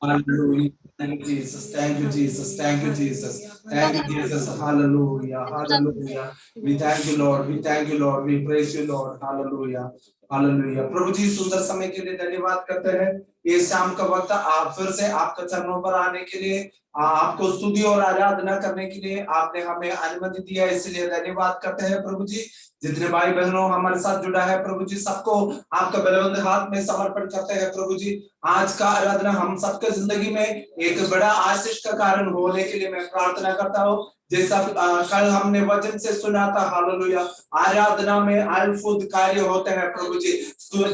Hallelujah. Thank you, Jesus. Thank you, Jesus. Thank you, Jesus. Thank you, Jesus. Hallelujah. Hallelujah. We thank you, Lord. We thank you, Lord. We praise you, Lord. Hallelujah. Hallelujah. प्रभु जी सुंदर समय के लिए धन्यवाद करते हैं। ये शाम का वक्त आप फिर से आपके चरणों पर आने के लिए, आपको स्तुति और आराधना करने के लिए आपने हमें अनुमति दिया, इसलिए धन्यवाद करते हैं प्रभु जी। जितने भाई बहनों हमारे साथ जुड़ा है प्रभु जी, सबको आपका बलवंत हाथ में समर्पण करते हैं प्रभु जी। आज का आराधना हम सबके जिंदगी में एक बड़ा आशीष का कारण होने के लिए मैं प्रार्थना करता हूँ। जैसा कल हमने वचन से सुना था, हालेलुया, आराधना में अद्भुत कार्य होते हैं प्रभु जी।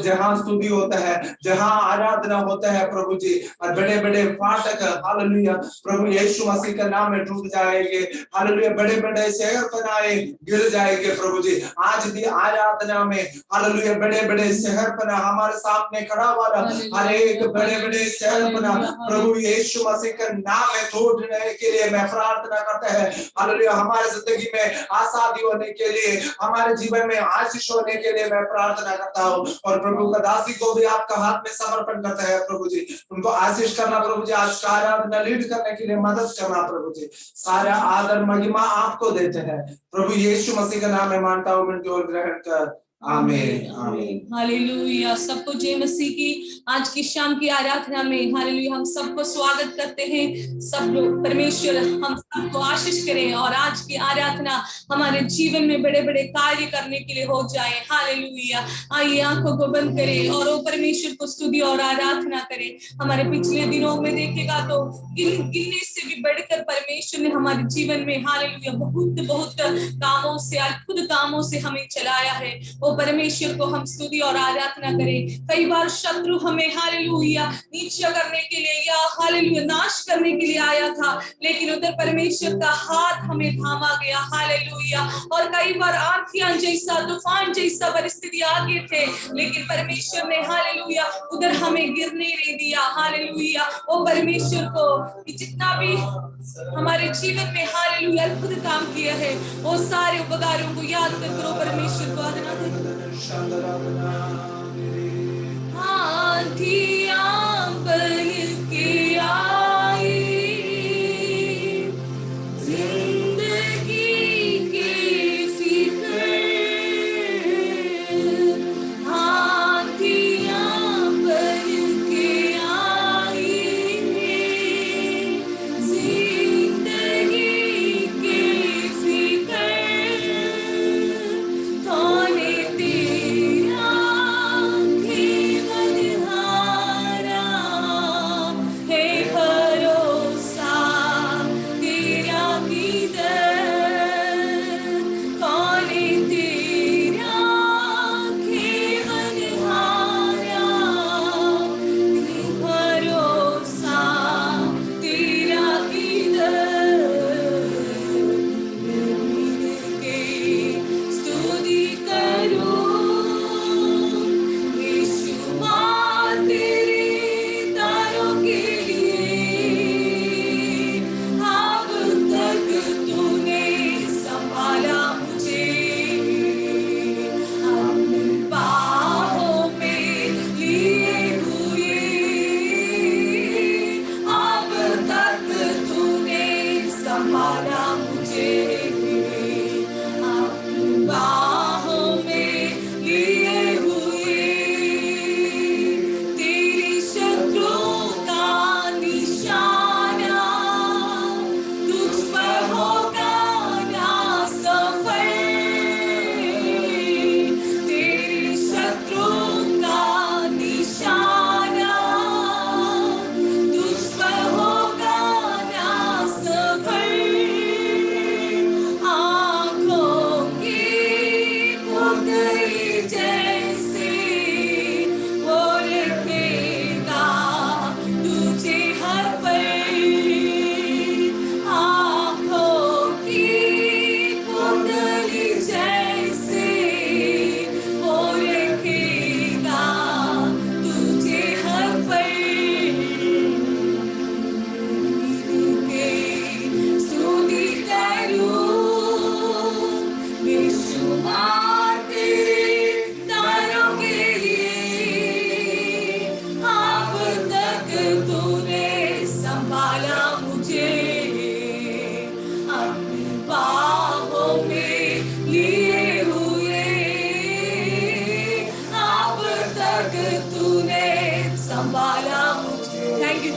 जहां स्तुति होता है, जहां आराधना होता है प्रभु जी, और बड़े बड़े फाटक हालेलुया प्रभु यीशु मसीह का नाम में टूट जाएंगे। हालेलुया, बड़े बड़े शहर बनाए गिर जाएंगे प्रभु जी। आज भी आराधना में हालेलुया बड़े बड़े शहर बना हमारे सामने खड़ा हुआ, हर एक बड़े बड़े शहर बना प्रभु यीशु मसीह का नाम में तोड़ने के लिए मैं प्रार्थना करता है। हालेलुया, हमारे जिंदगी में आसादी होने के लिए, हमारे जीवन में आशीष होने के लिए मैं प्रार्थना करता हूँ। और प्रभु का दासी को भी आपका हाथ में समर्पण करता है प्रभु जी। उनको आशीष करना प्रभु जी, आज का आराधना लीड करने के लिए मदद करना प्रभु जी। सारा आदर महिमा आपको देते हैं प्रभु यीशु मसीह का नाम में मांगता हूँ, मिलकर और ग्रहण कर। आमीन आमीन। हालेलुया। सबको जय मसीह की आज की शाम की आराधना में हालेलुया हम सबको स्वागत करते हैं। सब लोग परमेश्वर हम सबको आशीष करें और आज की आराधना हमारे जीवन में बड़े बड़े कार्य करने के लिए हो जाए। हालेलुया। आइए आंखों को बंद करें और वो परमेश्वर को स्तुति और आराधना करें। हमारे पिछले दिनों में देखेगा तो गिनने से भी बढ़कर परमेश्वर ने हमारे जीवन में हालेलुया बहुत बहुत कामों से, अद्भुत कामों से हमें चलाया है। वो परमेश्वर को हम स्तुति और आराधना करें। कई बार शत्रु हमें हालेलुया नीचा करने के लिए या हालेलुया नाश करने के लिए आया था, लेकिन उधर परमेश्वर का हाथ हमें थामा गया। हालेलुया। और कई बार आंधियां जैसा, तूफान जैसा परिस्थिति आगे थे, लेकिन परमेश्वर ने हालेलुया उधर हमें गिरने नहीं दिया। हालेलुया। वो परमेश्वर को जितना भी हमारे जीवन में हालेलुया अद्भुत काम किया है, वो सारे उपकारों को याद कर करो, परमेश्वर को आराधना करो। आंधियां बन के आई जिंदगी के फिक्र, आंधियां बन के आई जिंदगी के फिक्र, तूने तेरा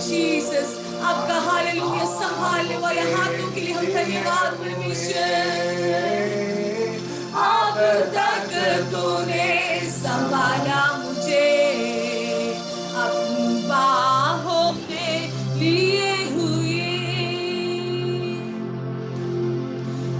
जीसस, आपका हालेलुया संभालने वाले हाथों के लिए हम धन्यवाद परमेश्वर। अब तक तूने संभाला मुझे अपनी बाहों में लिए हुए।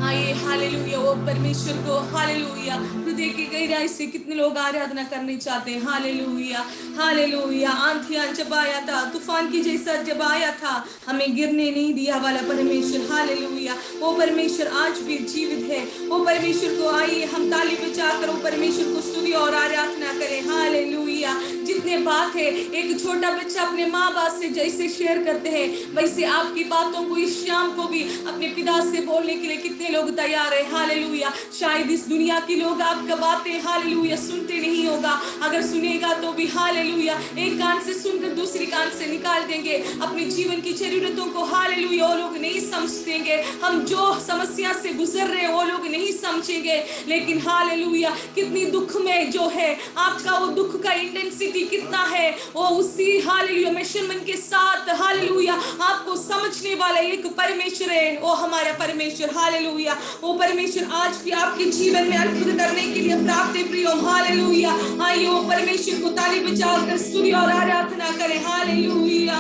आइए हालेलुया वो परमेश्वर को हालेलुया हृदय की गहराई से कितने लोग आराधना करने चाहते हैं। Hallelujah hallelujah. आंधियां जब आया था, तूफान की जैसा जब आया था, हमें गिरने नहीं दिया वाला परमेश्वर। हालेलुया वो परमेश्वर आज भी जीवित है। वो परमेश्वर को आइए हम ताली बजाकर वो परमेश्वर को स्तुति और आराधना करें। हालेलुया। जितने बात है एक छोटा बच्चा अपने माँ बाप से जैसे शेयर करते हैं, वैसे आपकी बातों को इस शाम को भी अपने पिता से बोलने के लिए कितने लोग तैयार है। हालेलुया। शायद इस दुनिया के लोग आपका बातें हालेलुया सुनते नहीं होगा, अगर सुनेगा तो भी हालेलुया एक कान से सुनकर दूसरी कान से निकाल देंगे। अपने जीवन की जरूरतों को हालेलुया वो लोग नहीं समझेंगे। हम जो समस्या से गुजर रहे हैं वो लोग नहीं समझेंगे, लेकिन हालेलुया कितनी दुख में जो है आपका वो दुख का इंटेंसिटी कितना है, वो उसी हालेलुया मेजरमेंट के साथ हालेलुया आपको समझने वाला एक परमेश्वर है, वो हमारा परमेश्वर। हालेलुया वो परमेश्वर आज भी आपके जीवन में अद्भुत करने के लिए प्राप्त है प्रियो। हालेलुया आइए वो परमेश्वर को ताली बजाकर स्तुति और आराधना करें। हालेलुया।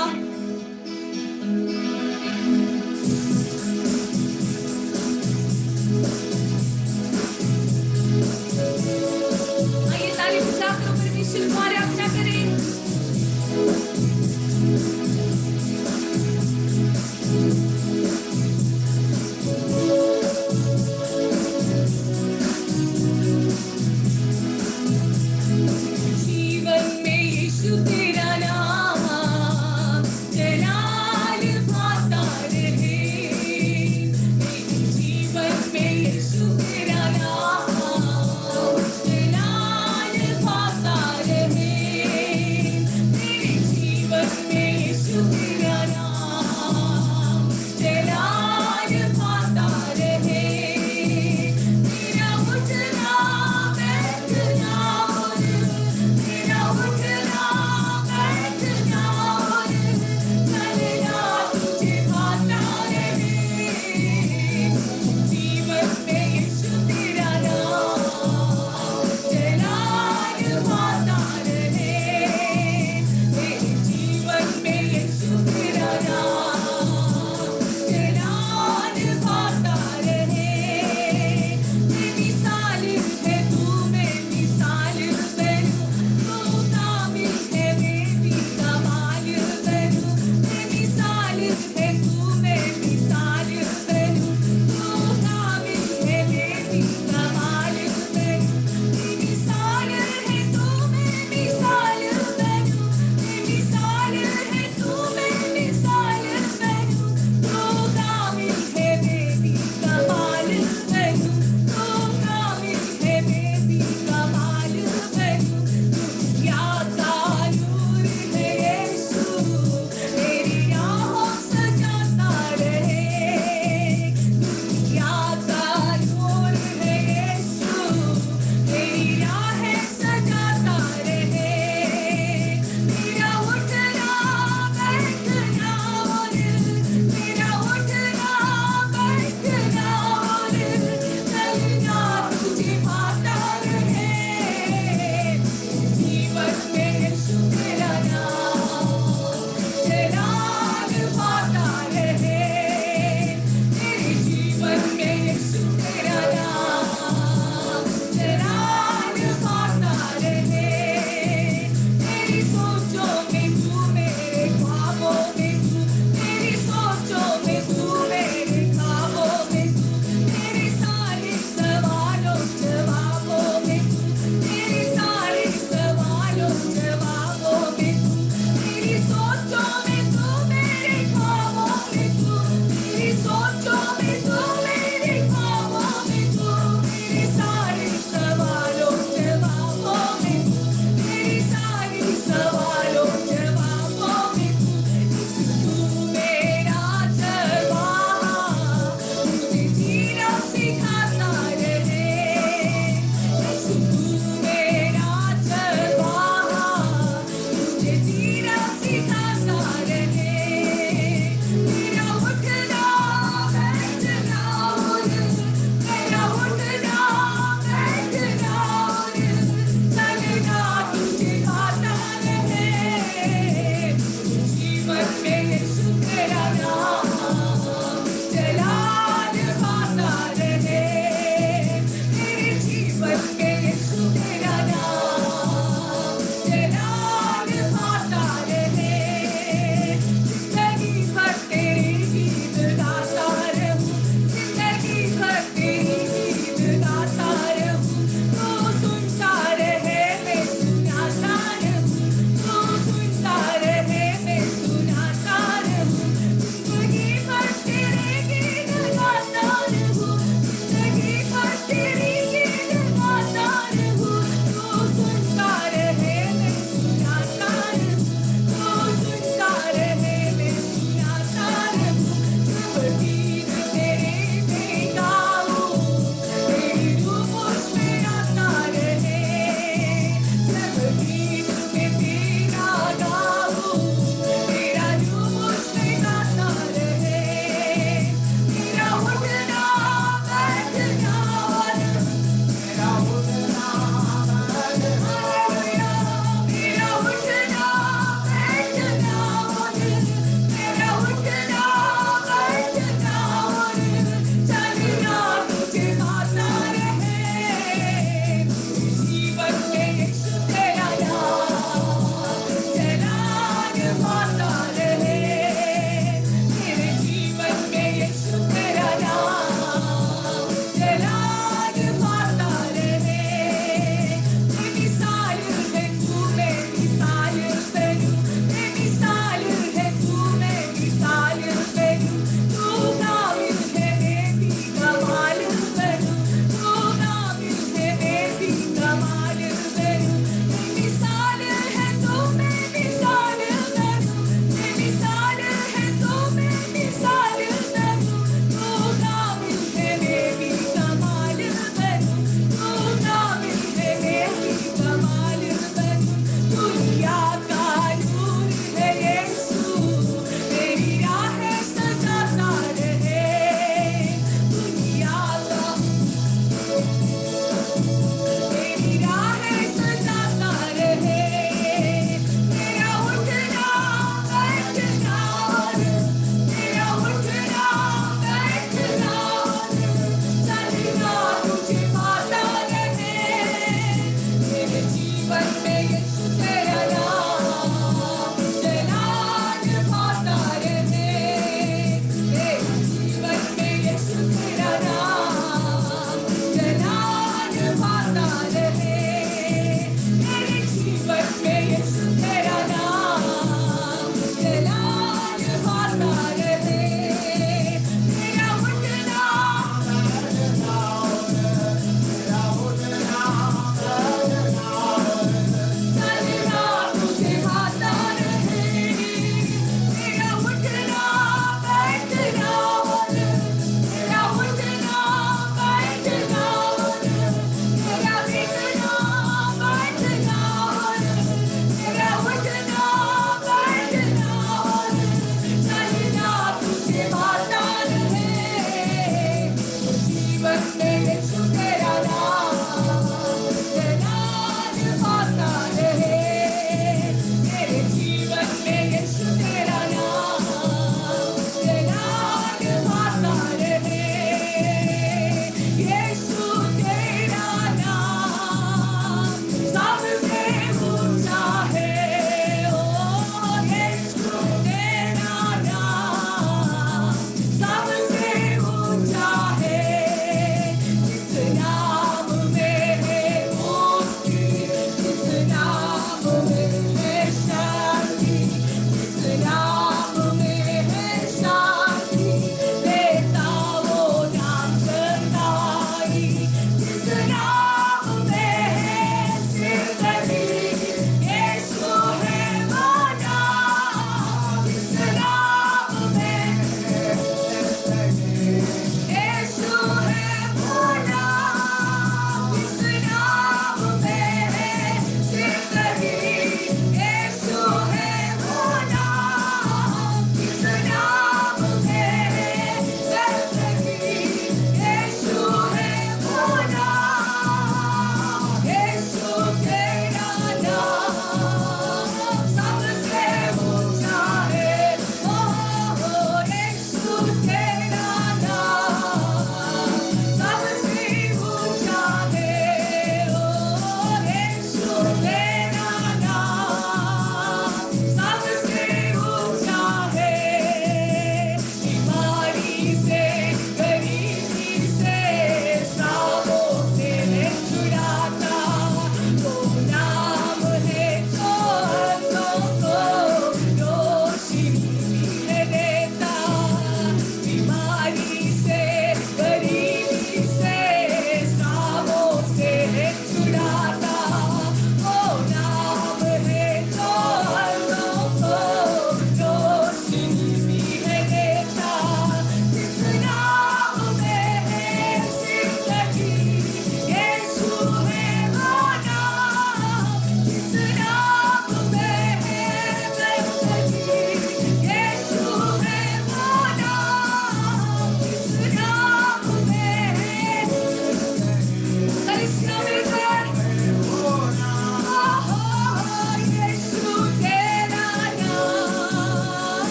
आइए ताली बजाकर परमेश्वर को आराधना करें। जीवन में यीशु तेरा नाम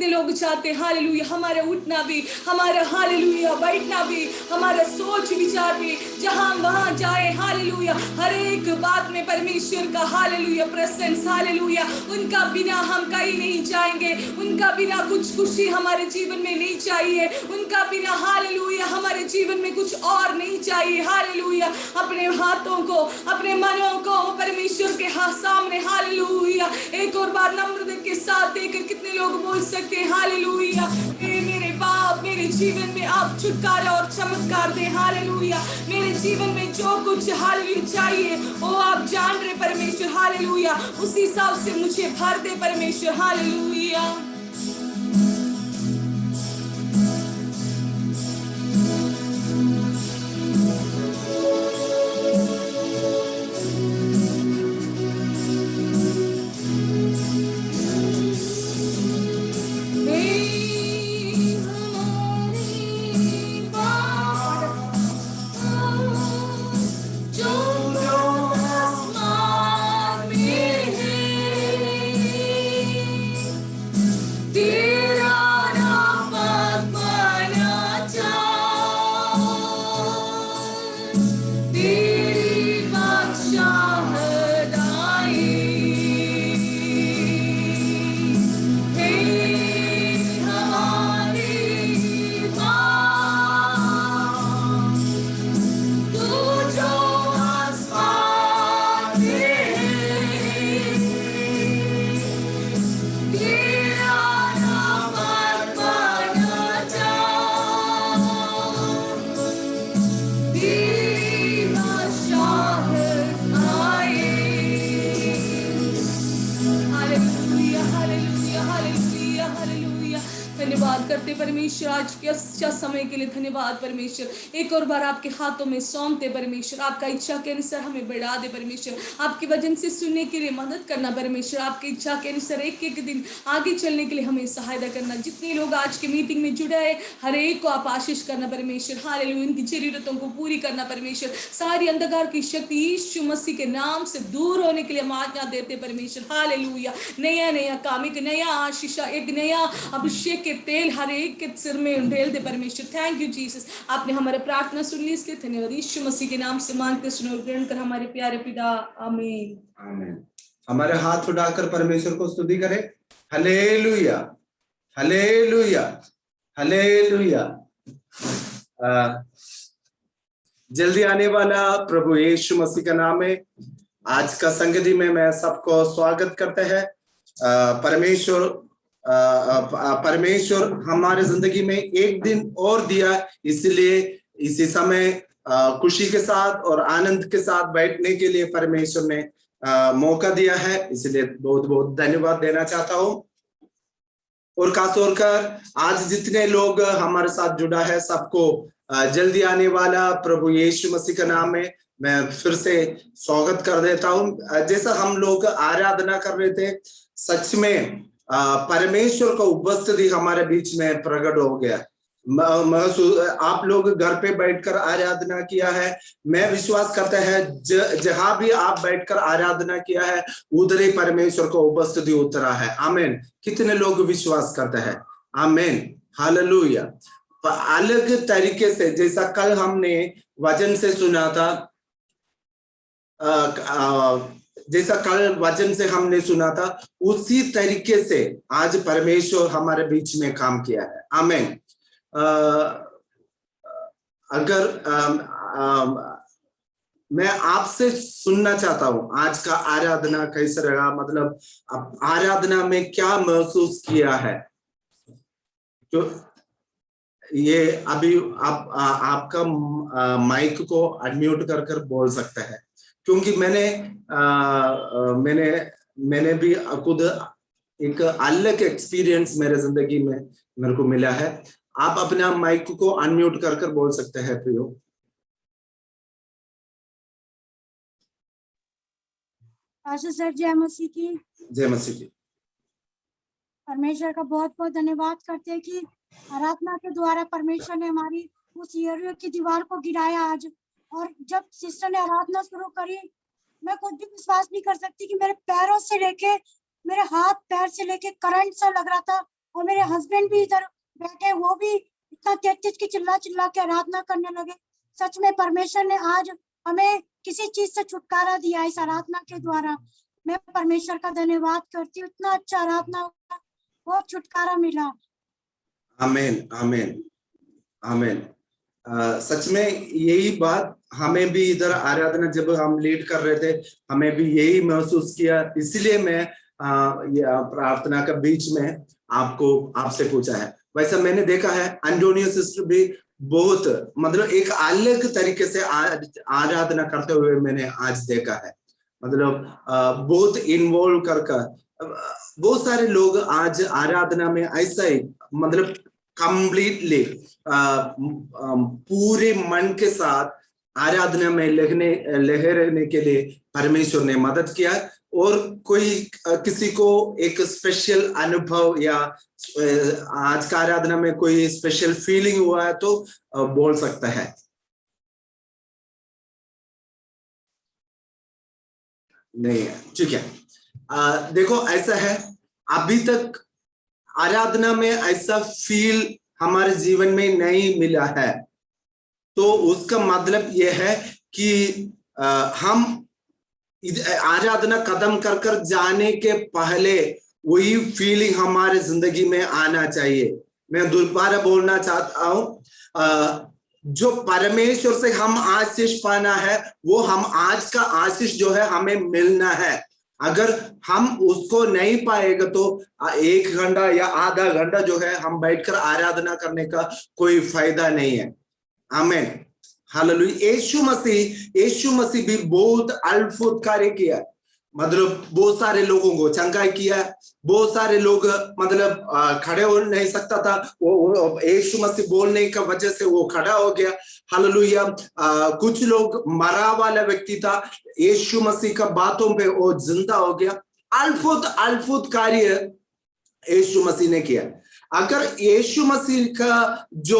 कितने लोग चाहते हैं हालेलुया हमारा उठना भी, हमारा हालेलुया बैठना भी, हमारा सोच विचार भी जहां वहां जाए हालेलुया, हर एक बात में परमेश्वर का हालेलुया प्रेजेंस हालेलुया, उनका बिना हम कहीं नहीं जाएंगे, उनका बिना कुछ खुशी हमारे जीवन में नहीं चाहिए, उनका बिना हालेलुया हमारे जीवन में कुछ और नहीं चाहिए हालेलुया। अपने हाथों को, अपने मनों को परमेश्वर के सामने हालेलुया एक और बार नम्रता के साथ देकर कितने लोग बोल सकते हैं हालेलुया, मेरे बाप मेरे जीवन में आप छुटकारा और चमत्कार दे हालेलुया, मेरे जीवन में जो कुछ हालेलुया चाहिए वो आप जान रहे परमेश्वर हालेलुया, उसी हिसाब से मुझे भर दे परमेश्वर हालेलुया। धन्यवाद करते परमेश्वर आज के अच्छा समय के लिए, धन्यवाद परमेश्वर, एक और बार आपके हाथों में सौंपते परमेश्वर, आपका इच्छा के अनुसार हमें बढ़ा दे परमेश्वर, आपके वचन से सुनने के लिए मदद करना परमेश्वर, आपकी इच्छा के अनुसार एक एक दिन आगे चलने के लिए हमें सहायता करना। जितने लोग आज के मीटिंग में जुड़े हैं हर एक को आप आशीष करना परमेश्वर हालेलुया, उनकी जरूरतों को पूरी करना परमेश्वर, सारी अंधकार की शक्ति यीशु मसीह के नाम से दूर होने के लिए हम आज्ञा देते परमेश्वर हालेलुया। नया नया काम, एक नया आशीष, एक नया अभिषेक के तेल हर एक के सिर में उंडेल दे परमेश्वर। थैंक यू जीसस, आपने हमारा प्रार्थना सुन ली, इसलिए धन्यवाद। यीशु मसीह के नाम से मांगते सुनो और ग्रहण कर हमारे प्यारे पिता, आमीन आमीन। हमारे हाथ उठाकर परमेश्वर को स्तुति करें। Hallelujah hallelujah hallelujah. जल्दी आने वाला प्रभु यीशु मसीह का नाम है। आज का संगति में मैं सबको स्वागत करते हैं। परमेश्वर हमारे जिंदगी में एक दिन और दिया, इसलिए इसी समय खुशी के साथ और आनंद के साथ बैठने के लिए परमेश्वर ने मौका दिया है, इसलिए बहुत बहुत धन्यवाद देना चाहता हूँ। और खासतौर कर आज जितने लोग हमारे साथ जुड़ा है सबको जल्दी आने वाला प्रभु यीशु मसीह का नाम में मैं फिर से स्वागत कर देता हूँ। जैसा हम लोग आराधना कर रहे थे, सच में परमेश्वर का उपस्थिति हमारे बीच में प्रकट हो गया। आप लोग घर पे बैठकर आराधना किया है, मैं विश्वास करता है जहां भी आप बैठकर आराधना किया है उधर ही परमेश्वर का उपस्थिति उतरा है। आमीन। कितने लोग विश्वास करते हैं? आमीन हालेलुया। अलग तरीके से जैसा कल हमने वचन से सुना था, जैसा कल वचन से हमने सुना था, उसी तरीके से आज परमेश्वर हमारे बीच में काम किया है। आमीन। अगर मैं आपसे सुनना चाहता हूं आज का आराधना कैसे रहा, मतलब आराधना में क्या महसूस किया है। तो ये अभी आप आपका माइक को अनम्यूट कर कर बोल सकते हैं, क्योंकि मैंने भी खुद एक अलग एक्सपीरियंस मेरे जिंदगी में मेरे को मिला है। आप अपना माइक को अनम्यूट कर कर बोल सकते हैं प्रियो। पास्टर सर जय मसीह की। जय मसीह की। परमेश्वर का बहुत बहुत धन्यवाद करते हैं कि आराधना के द्वारा परमेश्वर ने हमारी उस यरीहो की दीवार को गिराया आज। और जब सिस्टर ने आराधना शुरू करी, मैं खुद भी विश्वास नहीं कर सकती कि मेरे पैरों से लेके, मेरे हाथ पैर से लेके करंट सा लग रहा था और मेरे हस्बैंड भी इधर बैठे, वो भी इतना तेज की चिल्ला चिल्ला के आराधना करने लगे। सच में परमेश्वर ने आज हमें किसी चीज से छुटकारा दिया इस आराधना के द्वारा। मैं परमेश्वर का धन्यवाद करती हूँ, इतना अच्छा आराधना हुआ, बहुत छुटकारा मिला। आमीन आमीन आमीन। सच में यही बात हमें भी इधर आराधना जब हम लीड कर रहे थे, हमें भी यही महसूस किया, इसलिए मैं प्रार्थना के बीच में आपसे पूछा है। वैसे मैंने देखा है एंटोनियो सिस्टर भी बहुत मतलब एक अलग तरीके से आराधना करते हुए मैंने आज देखा है। मतलब बहुत इन्वॉल्व कर बहुत सारे लोग आज आराधना में ऐसा ही मतलब कंप्लीटली पूरे मन के साथ आराधना में लहरने के लिए परमेश्वर ने मदद किया। और कोई किसी को एक स्पेशल अनुभव या आज का आराधना में कोई स्पेशल फीलिंग हुआ है तो बोल सकता है। नहीं है, ठीक है। देखो ऐसा है, अभी तक आराधना में ऐसा फील हमारे जीवन में नहीं मिला है, तो उसका मतलब यह है कि हम आराधना कदम कर जाने के पहले वही फीलिंग हमारे जिंदगी में आना चाहिए। मैं दोबारा बोलना चाहता हूं, जो परमेश्वर से हम आशीष पाना है वो हम आज का आशीष जो है हमें मिलना है। अगर हम उसको नहीं पाएगा तो 1 घंटा या आधा घंटा जो है हम बैठकर आराधना करने का कोई फायदा नहीं है। आमीन हालेलुया। यीशु मसीह भी बहुत अद्भुत कार्य किया, मतलब बहुत सारे लोगों को चंगाई किया। बहुत सारे लोग मतलब खड़े हो नहीं सकता था, वो यीशु मसीह बोलने का वजह से वो खड़ा हो गया। हालेलुया। कुछ लोग मरा वाला व्यक्ति था, यीशु मसीह का बातों पे वो जिंदा हो गया। अद्भुत कार्य यीशु मसीह ने किया। अगर यीशु मसीह का जो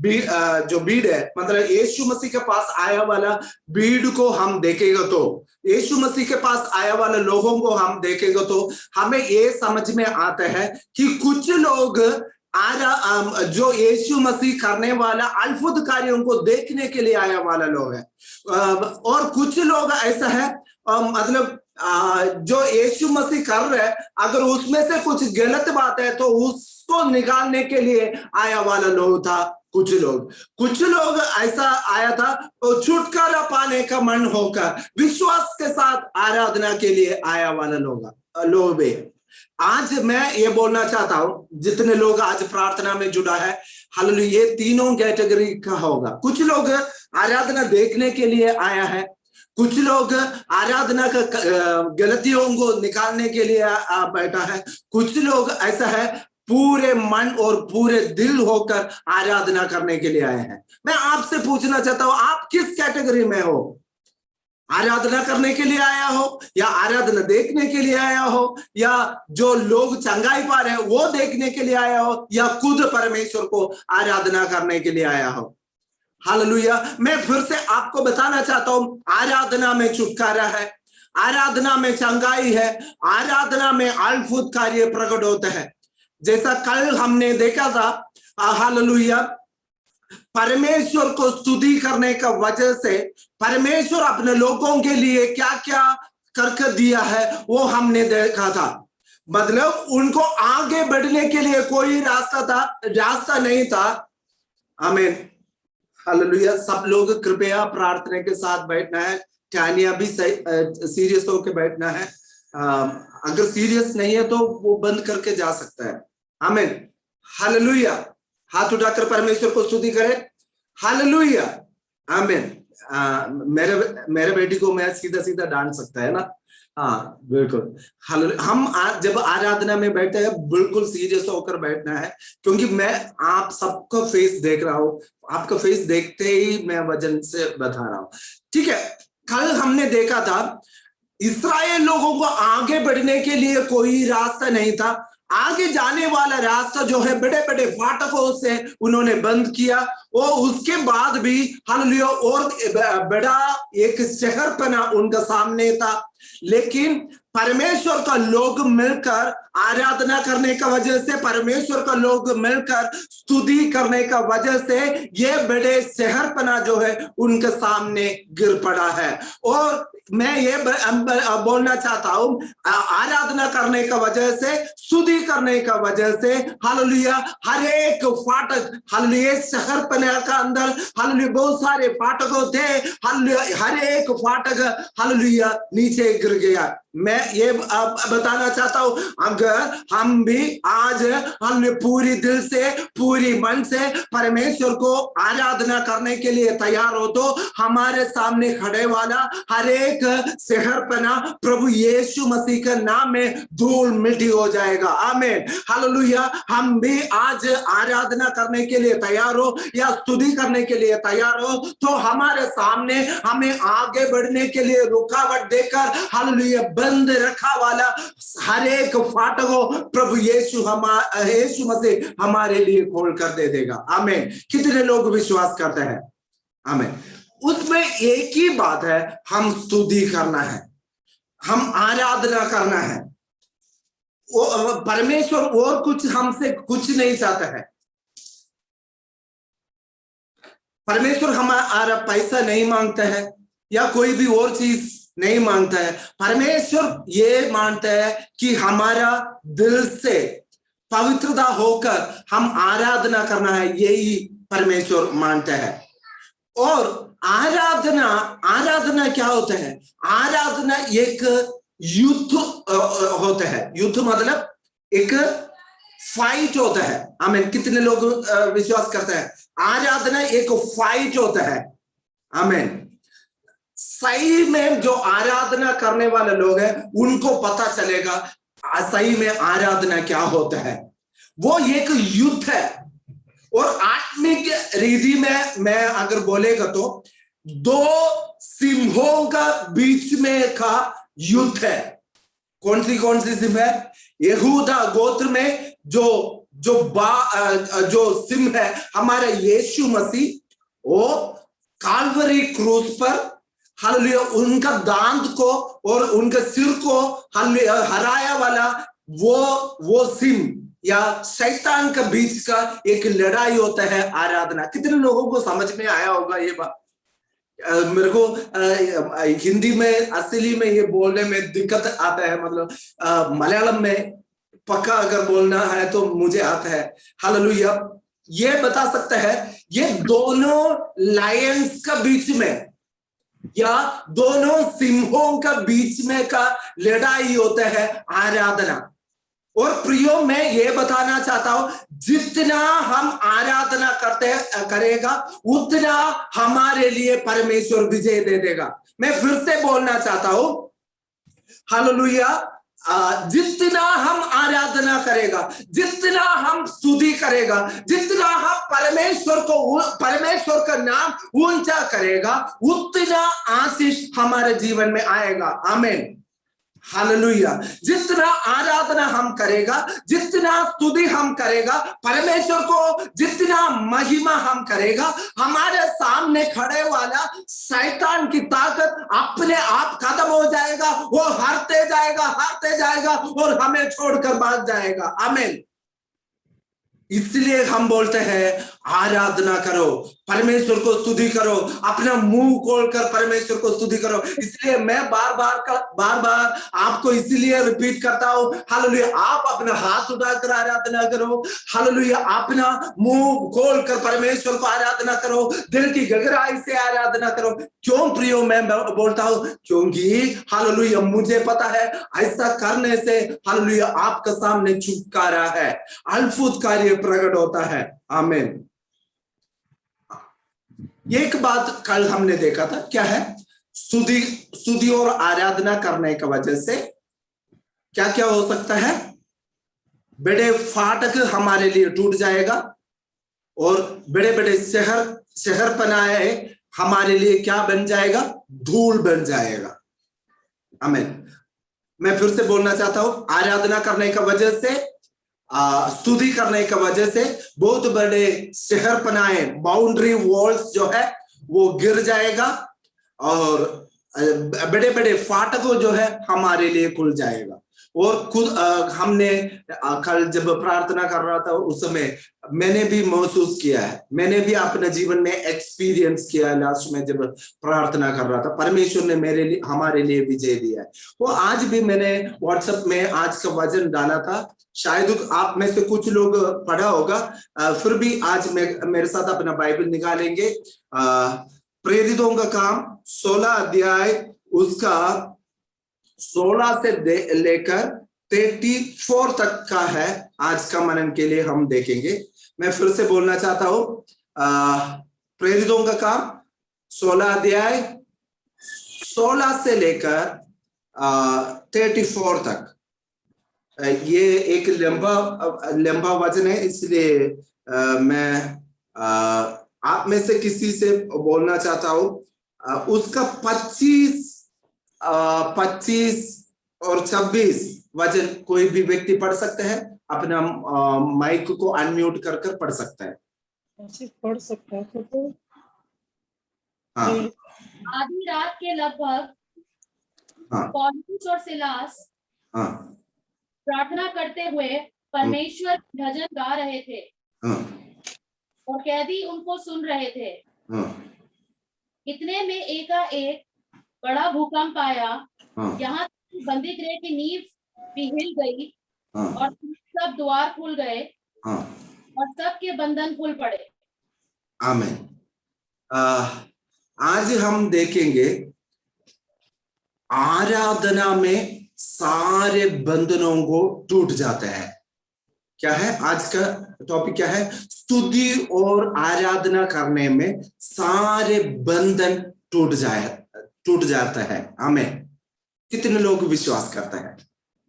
भीड़ है, मतलब यीशु मसीह के पास आया वाला भीड़ को हम देखेगा, तो यीशु मसीह के पास आया वाले लोगों को हम देखेगा तो हमें ये समझ में आता है कि कुछ लोग जो यीशु मसीह करने वाला अद्भुत कार्यों को देखने के लिए आया वाला लोग है। और कुछ लोग ऐसा है मतलब जो यीशु मसीह कर रहे हैं, अगर उसमें से कुछ गलत बात है तो उसको निकालने के लिए आया वाला लोग था। कुछ लोग ऐसा आया था तो छुटकारा पाने का मन होकर विश्वास के साथ आराधना के लिए आया वाला लोग भी। आज मैं ये बोलना चाहता हूं, जितने लोग आज प्रार्थना में जुड़ा है, हालेलुया, ये तीनों कैटेगरी का होगा। कुछ लोग आराधना देखने के लिए आया है, कुछ लोग आराधना का गलतियों को निकालने के लिए बैठा है, कुछ लोग ऐसा है पूरे मन और पूरे दिल होकर आराधना करने के लिए आए हैं। मैं आपसे पूछना चाहता हूं, आप किस कैटेगरी में हो? आराधना करने के लिए आया हो, या आराधना देखने के लिए आया हो, या जो लोग चंगाई पा रहे हैं वो देखने के लिए आया हो, या खुद परमेश्वर को आराधना करने के लिए आया हो? हालेलुया। मैं फिर से आपको बताना चाहता हूं, आराधना में छुटकारा है, आराधना में चंगाई है, आराधना में अद्भुत कार्य प्रकट होता है। जैसा कल हमने देखा था, हालेलुया, परमेश्वर को स्तुति करने का वजह से परमेश्वर अपने लोगों के लिए क्या क्या करके दिया है वो हमने देखा था। मतलब उनको आगे बढ़ने के लिए कोई रास्ता नहीं था। आमीन हालेलुया। सब लोग कृपया प्रार्थना के साथ बैठना है। टानिया भी सीरियस होकर बैठना है। अगर सीरियस नहीं है तो वो बंद करके जा सकता है। आमीन हालेलुया। हाथ उठाकर परमेश्वर को स्तुति करें। हालेलुया आमीन। मेरे बेटी को मैं सीधा डांट सकता है ना? हाँ बिल्कुल। हालेलुया। हम जब आराधना में बैठे हैं बिल्कुल सीरियस होकर बैठना है, क्योंकि मैं आप सबका फेस देख रहा हूँ। आपका फेस देखते ही मैं वजन से बता रहा हूँ, ठीक है। कल हमने देखा था इस्राएल लोगों को आगे बढ़ने के लिए कोई रास्ता नहीं था। आगे जाने वाला रास्ता जो है बड़े बड़े फाटकों से उन्होंने बंद किया, और उसके बाद भी हालेलुया और बड़ा एक शहर बना उनका सामने था। लेकिन परमेश्वर का लोग मिलकर आराधना करने का वजह से, परमेश्वर का लोग मिलकर स्तुति करने का वजह से ये बड़े शहरपना जो है उनके सामने गिर पड़ा है। और मैं ये बोलना चाहता हूं, आराधना करने का वजह से, स्तुति करने का वजह से, हालेलुया, हर एक फाटक, हालेलुया, शहरपना का अंदर हालेलुया बहुत सारे फाटकों थे, हालेलुया, हर एक फाटक हालेलुया नीचे गिर गया। मैं ये बताना चाहता हूं, अगर हम भी आज हम पूरी दिल से, पूरी मन से परमेश्वर को आराधना करने के लिए तैयार हो, तो हमारे सामने खड़े वाला हर एक शहरपना प्रभु यीशु मसीह के नाम में धूल मिट्टी हो जाएगा। आमीन, हालेलुया। हम भी आज आराधना करने के लिए तैयार हो या स्तुति करने के लिए तैयार हो, तो हमारे सामने हमें आगे बढ़ने के लिए रुकावट देकर हालेलुया बंद रखा वाला हर एक फाटक को प्रभु यीशु मसीह हमारे लिए खोल कर दे देगा। आमीन। कितने लोग विश्वास करते हैं? आमीन। उसमें एक ही बात है, हम स्तुति करना है, हम आराधना करना है। परमेश्वर और कुछ हमसे कुछ नहीं चाहता है। परमेश्वर हमारा पैसा नहीं मांगता है या कोई भी और चीज नहीं मांगता है। परमेश्वर ये मानता है कि हमारा दिल से पवित्रता होकर हम आराधना करना है, यही परमेश्वर मानता है। और आराधना क्या होता है? आराधना एक युद्ध होता है। युद्ध मतलब एक फाइट होता है। आमीन। कितने लोग विश्वास करते हैं? आराधना एक फाइट होता है। आमीन। सही में जो आराधना करने वाले लोग हैं उनको पता चलेगा सही में आराधना क्या होता है। वो एक युद्ध है। और आत्मिक रीति में मैं अगर बोलेगा तो दो सिंहों का बीच में का युद्ध है। कौन सी सिंह है? यहूदा गोत्र में जो सिंह है हमारा यीशु मसीह, वो काल्वरी क्रूस पर हालेलुया उनका दांत को और उनके सिर को हालेलुया हराया वाला वो सिंह या शैतान के बीच का एक लड़ाई होता है आराधना। कितने लोगों को समझ में आया होगा ये बात? मेरे को हिंदी में असली में ये बोलने में दिक्कत आता है, मतलब मलयालम में पक्का अगर बोलना है तो मुझे आता है। हालेलुया। ये बता सकता है ये दोनों लायंस का बीच में या दोनों सिंहों का बीच में का लड़ाई होता है आराधना। और प्रियो, मैं ये बताना चाहता हूं, जितना हम आराधना करेगा उतना हमारे लिए परमेश्वर विजय दे देगा। मैं फिर से बोलना चाहता हूं, हालेलुया, जितना हम आराधना करेगा, जितना हम स्तुति करेगा, जितना हम परमेश्वर का नाम ऊंचा करेगा, उतना आशीष हमारे जीवन में आएगा। आमीन, हालेलुया। जितना आराधना हम करेगा, जितना स्तुति हम करेगा, परमेश्वर को जितना महिमा हम करेगा, हमारे सामने खड़े वाला शैतान की ताकत अपने आप खत्म हो जाएगा। वो हारते जाएगा और हमें छोड़कर भाग जाएगा। आमीन। इसलिए हम बोलते हैं आराधना करो, परमेश्वर को स्तुति करो, अपना मुंह खोलकर परमेश्वर को स्तुति करो। इसलिए मैं बार बार आपको इसलिए रिपीट करता हूं, हालेलुया, आप अपना हाथ उठाकर आराधना करो, हालेलुया, अपना मुंह खोलकर परमेश्वर को आराधना करो, दिल की गहराई से आराधना करो। क्यों प्रियो मैं बोलता हूं? क्योंकि हालेलुया मुझे पता है ऐसा करने से हालेलुया आपके सामने छुटकारा है, अद्भुत कार्य प्रकट होता है। आमीन। एक बात कल हमने देखा था, क्या है? स्तुति और आराधना करने की वजह से क्या क्या हो सकता है? बड़े फाटक हमारे लिए टूट जाएगा और बड़े बड़े शहर बनाए हमारे लिए क्या बन जाएगा? धूल बन जाएगा। आमीन। मैं फिर से बोलना चाहता हूं, आराधना करने की वजह से, स्तुति करने की वजह से बहुत बड़े शहर बनाए, बाउंड्री वॉल्स जो है वो गिर जाएगा और बड़े बड़े फाटकों जो है हमारे लिए खुल जाएगा। और खुद हमने कल जब प्रार्थना कर रहा था उस समय मैंने भी महसूस किया है, मैंने भी अपने जीवन में एक्सपीरियंस किया है। लास्ट में जब प्रार्थना कर रहा था, परमेश्वर ने मेरे लिए हमारे लिए विजय दिया है। वो आज भी मैंने व्हाट्सएप में आज का वचन डाला था, शायद आप में से कुछ लोग पढ़ा होगा, फिर भी आज मेरे साथ अपना बाइबल निकालेंगे। प्रेरितों का काम 16 अध्याय उसका 16 से लेकर 34 तक का है। आज का मनन के लिए हम देखेंगे। मैं फिर से बोलना चाहता हूं, प्रेरितों का काम 16 अध्याय 16 से लेकर 34 तक। ये एक लंबा वचन है, इसलिए मैं आप में से किसी से बोलना चाहता हूं, उसका 25 और 26 वचन कोई भी व्यक्ति पढ़ सकते हैं। अपना माइक को अनम्यूट कर कर पढ़ सकता है। पढ़ सकता है तो हाँ। आधी रात के लगभग हाँ। पौलुस और सिलास हाँ। प्रार्थना करते हुए परमेश्वर भजन गा रहे थे। हाँ। और कैदी उनको सुन रहे थे। हाँ। इतने में एकाएक बड़ा भूकंप आया। हाँ। यहाँ बंदी गृह की नींव भी हिल गई। हाँ। और सब द्वार खुल गए। हाँ। और सबके बंधन खुल पड़े। आमीन। आज हम देखेंगे आराधना में सारे बंधनों को टूट जाता है। क्या है आज का टॉपिक? क्या है? स्तुति और आराधना करने में सारे बंधन टूट जाता है। आमीन। कितने लोग विश्वास करते हैं?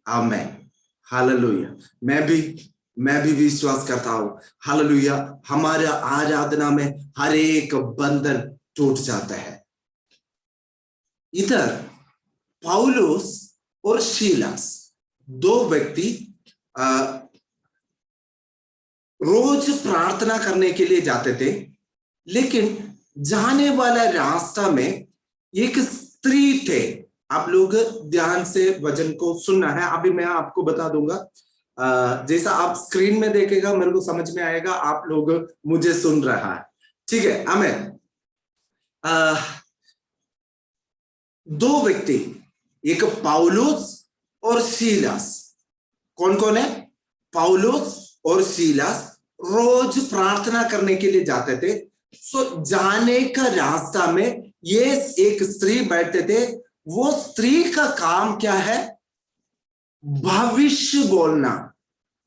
आमीन, हालेलुया। मैं भी विश्वास करता हूं, हालेलुया। हमारे आराधना में हर एक बंधन टूट जाता है। इधर पौलुस और सीलास दो व्यक्ति रोज प्रार्थना करने के लिए जाते थे, लेकिन जाने वाला रास्ता में एक स्त्री थे। आप लोग ध्यान से वचन को सुनना है। अभी मैं आपको बता दूंगा, जैसा आप स्क्रीन में देखेगा मेरे को समझ में आएगा आप लोग मुझे सुन रहा है, ठीक है? आमीन। दो व्यक्ति, एक पौलुस और सीलास। कौन कौन है? पौलुस और सीलास रोज प्रार्थना करने के लिए जाते थे। सो जाने का रास्ता में ये एक स्त्री बैठते थे। वो स्त्री का काम क्या है? भविष्य बोलना।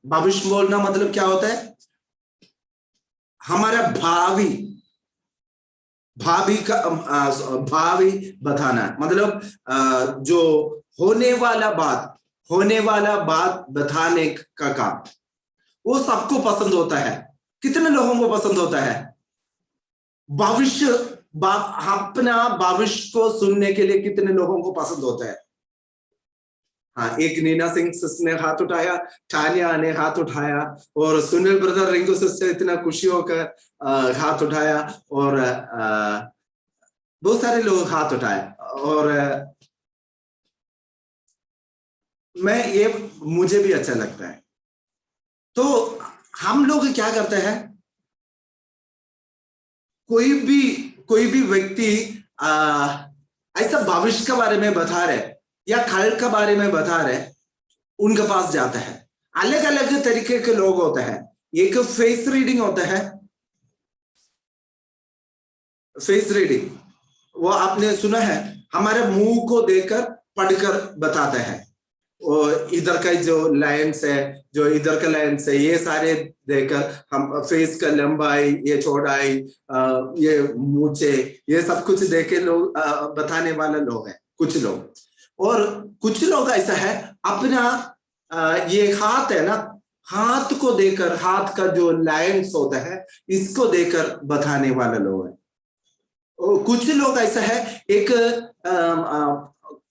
भविष्य बोलना मतलब क्या होता है? हमारा भावी बताना, मतलब जो होने वाला बात बताने का काम। वो सबको पसंद होता है। कितने लोगों को पसंद होता है? अपना भविष्य को सुनने के लिए कितने लोगों को पसंद होता है? हाँ, एक नीना सिंह सिस्टर ने हाथ उठाया, टानिया ने हाथ उठाया, और सुनील ब्रदर, रिंकू सिस्टर इतना खुशी होकर हाथ उठाया, और बहुत सारे लोग हाथ उठाए। और मुझे भी अच्छा लगता है। तो हम लोग क्या करते हैं? कोई भी व्यक्ति ऐसा भविष्य के बारे में बता रहे या कल के बारे में बता रहे, उनके पास जाता है। अलग अलग तरीके के लोग होते हैं। एक फेस रीडिंग होता है। फेस रीडिंग वो आपने सुना है, हमारे मुंह को देखकर पढ़कर बताते हैं। और इधर का जो लाइन्स है, जो इधर का लाइन्स है, ये सारे देखकर हम फेस का लंबाई, ये चौड़ाई, ये मूछे, ये सब कुछ देखे लोग बताने वाले लोग हैं कुछ लोग। और कुछ लोग ऐसा है, अपना ये हाथ है ना, हाथ को देकर, हाथ का जो लाइन्स होता है इसको देकर बताने वाले लोग हैं। और कुछ लोग ऐसा है, एक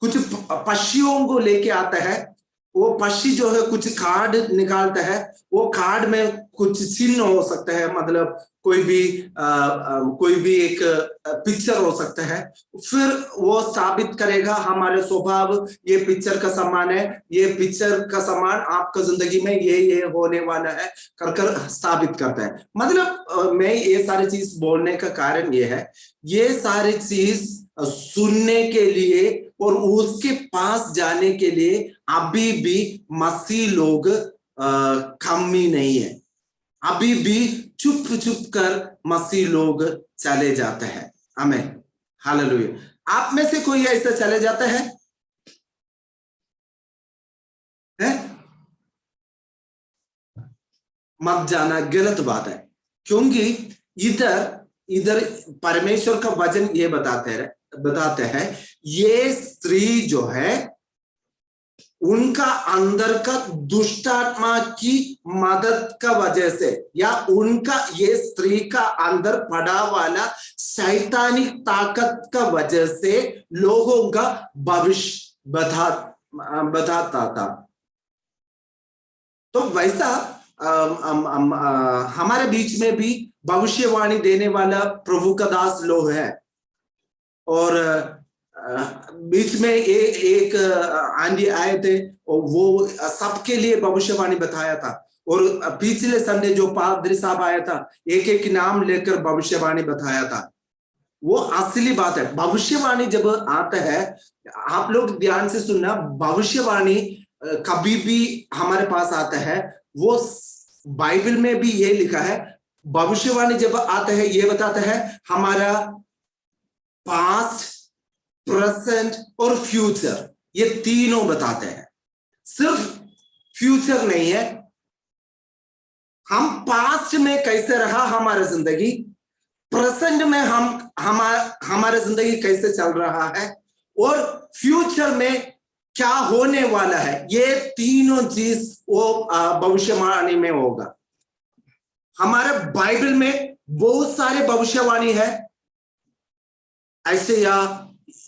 कुछ पक्षियों को लेके आता है। वो पक्षी जो है कुछ कार्ड निकालता है, वो कार्ड में कुछ चिन्ह हो सकता है, मतलब कोई भी एक पिक्चर हो सकता है, फिर वो साबित करेगा हमारे स्वभाव ये पिक्चर का समान है, ये पिक्चर का समान आपका जिंदगी में ये होने वाला है कर साबित करता है। मतलब मैं ये सारी चीज बोलने का कारण ये है, ये सारी चीज सुनने के लिए और उसके पास जाने के लिए अभी भी मसीह लोग कमी नहीं है। अभी भी चुप चुप कर मसीह लोग चले जाते हैं। आमीन, हालेलुया। आप में से कोई ऐसा चले जाता है? मत जाना, गलत बात है। क्योंकि इधर परमेश्वर का वचन ये बताते हैं ये स्त्री जो है उनका अंदर का दुष्टात्मा की मदद का वजह से, या उनका ये स्त्री का अंदर पड़ा वाला शैतानिक ताकत का वजह से लोगों का भविष्य बताता था। तो वैसा हमारे बीच में भी भविष्यवाणी देने वाला प्रभु का दास लोग है। और बीच में एक आंधी आए थे और वो सबके लिए भविष्यवाणी बताया था। और पिछले संडे जो पादरी साहब आया था, एक एक नाम लेकर भविष्यवाणी बताया था। वो असली बात है। भविष्यवाणी जब आता है, आप लोग ध्यान से सुनना, भविष्यवाणी कभी भी हमारे पास आता है, वो बाइबल में भी ये लिखा है, भविष्यवाणी जब आता है ये बताता है हमारा पास्ट, प्रेजेंट और फ्यूचर, ये तीनों बताते हैं। सिर्फ फ्यूचर नहीं है, हम पास्ट में कैसे रहा हमारा जिंदगी, प्रेजेंट में हमारा जिंदगी कैसे चल रहा है, और फ्यूचर में क्या होने वाला है। ये तीनों चीज वो भविष्यवाणी में होगा। हमारे बाइबल में बहुत सारे भविष्यवाणी है, ऐसे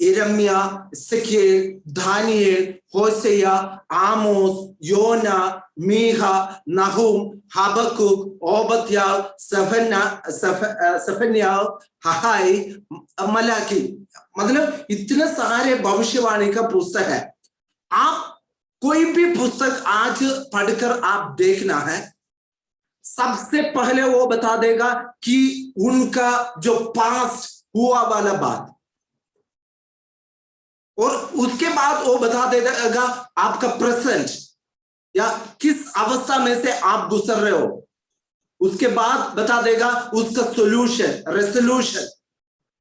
यिर्मयाह, एसेकिएल, दानिएल, होशेया, आमोस, योना, मीका, नहूम, हबक्कुक, ओबद्याह, सफन्याह, हगाई, मलाकी। मतलब इतने सारे भविष्यवाणी का पुस्तक है। आप कोई भी पुस्तक आज पढ़कर आप देखना है, सबसे पहले वो बता देगा कि उनका जो पास्ट हुआ वाला बात, और उसके बाद वो बता देगा आपका प्रेजेंट या किस अवस्था में से आप गुजर रहे हो। उसके बाद बता देगा उसका सॉल्यूशन, रेजोल्यूशन,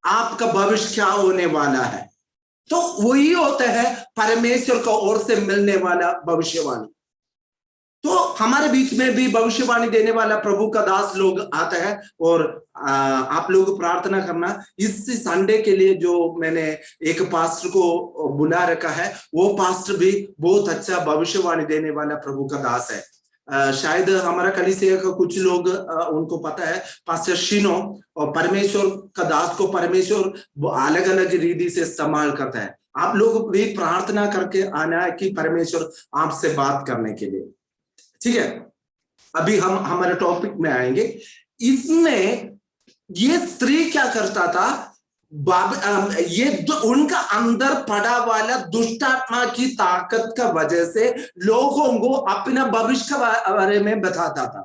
आपका भविष्य क्या होने वाला है। तो वही होता है परमेश्वर को ओर से मिलने वाला भविष्यवाणी। तो हमारे बीच में भी भविष्यवाणी देने वाला प्रभु का दास लोग आता है। और आप लोग प्रार्थना करना, इस संडे के लिए जो मैंने एक पास्टर को बुला रखा है, वो पास्टर भी बहुत अच्छा भविष्यवाणी देने वाला प्रभु का दास है। शायद हमारा कलीसिया का कुछ लोग उनको पता है, पास्टर शिनो। और परमेश्वर का दास को परमेश्वर अलग अलग रीति से इस्तेमाल करता है। आप लोग भी प्रार्थना करके आना है कि परमेश्वर आपसे बात करने के लिए, ठीक है। अभी हम हमारे टॉपिक में आएंगे। इसमें ये स्त्री क्या करता था, ये उनका अंदर पड़ा वाला दुष्टात्मा की ताकत का वजह से लोगों को अपना भविष्य के बारे में बताता था।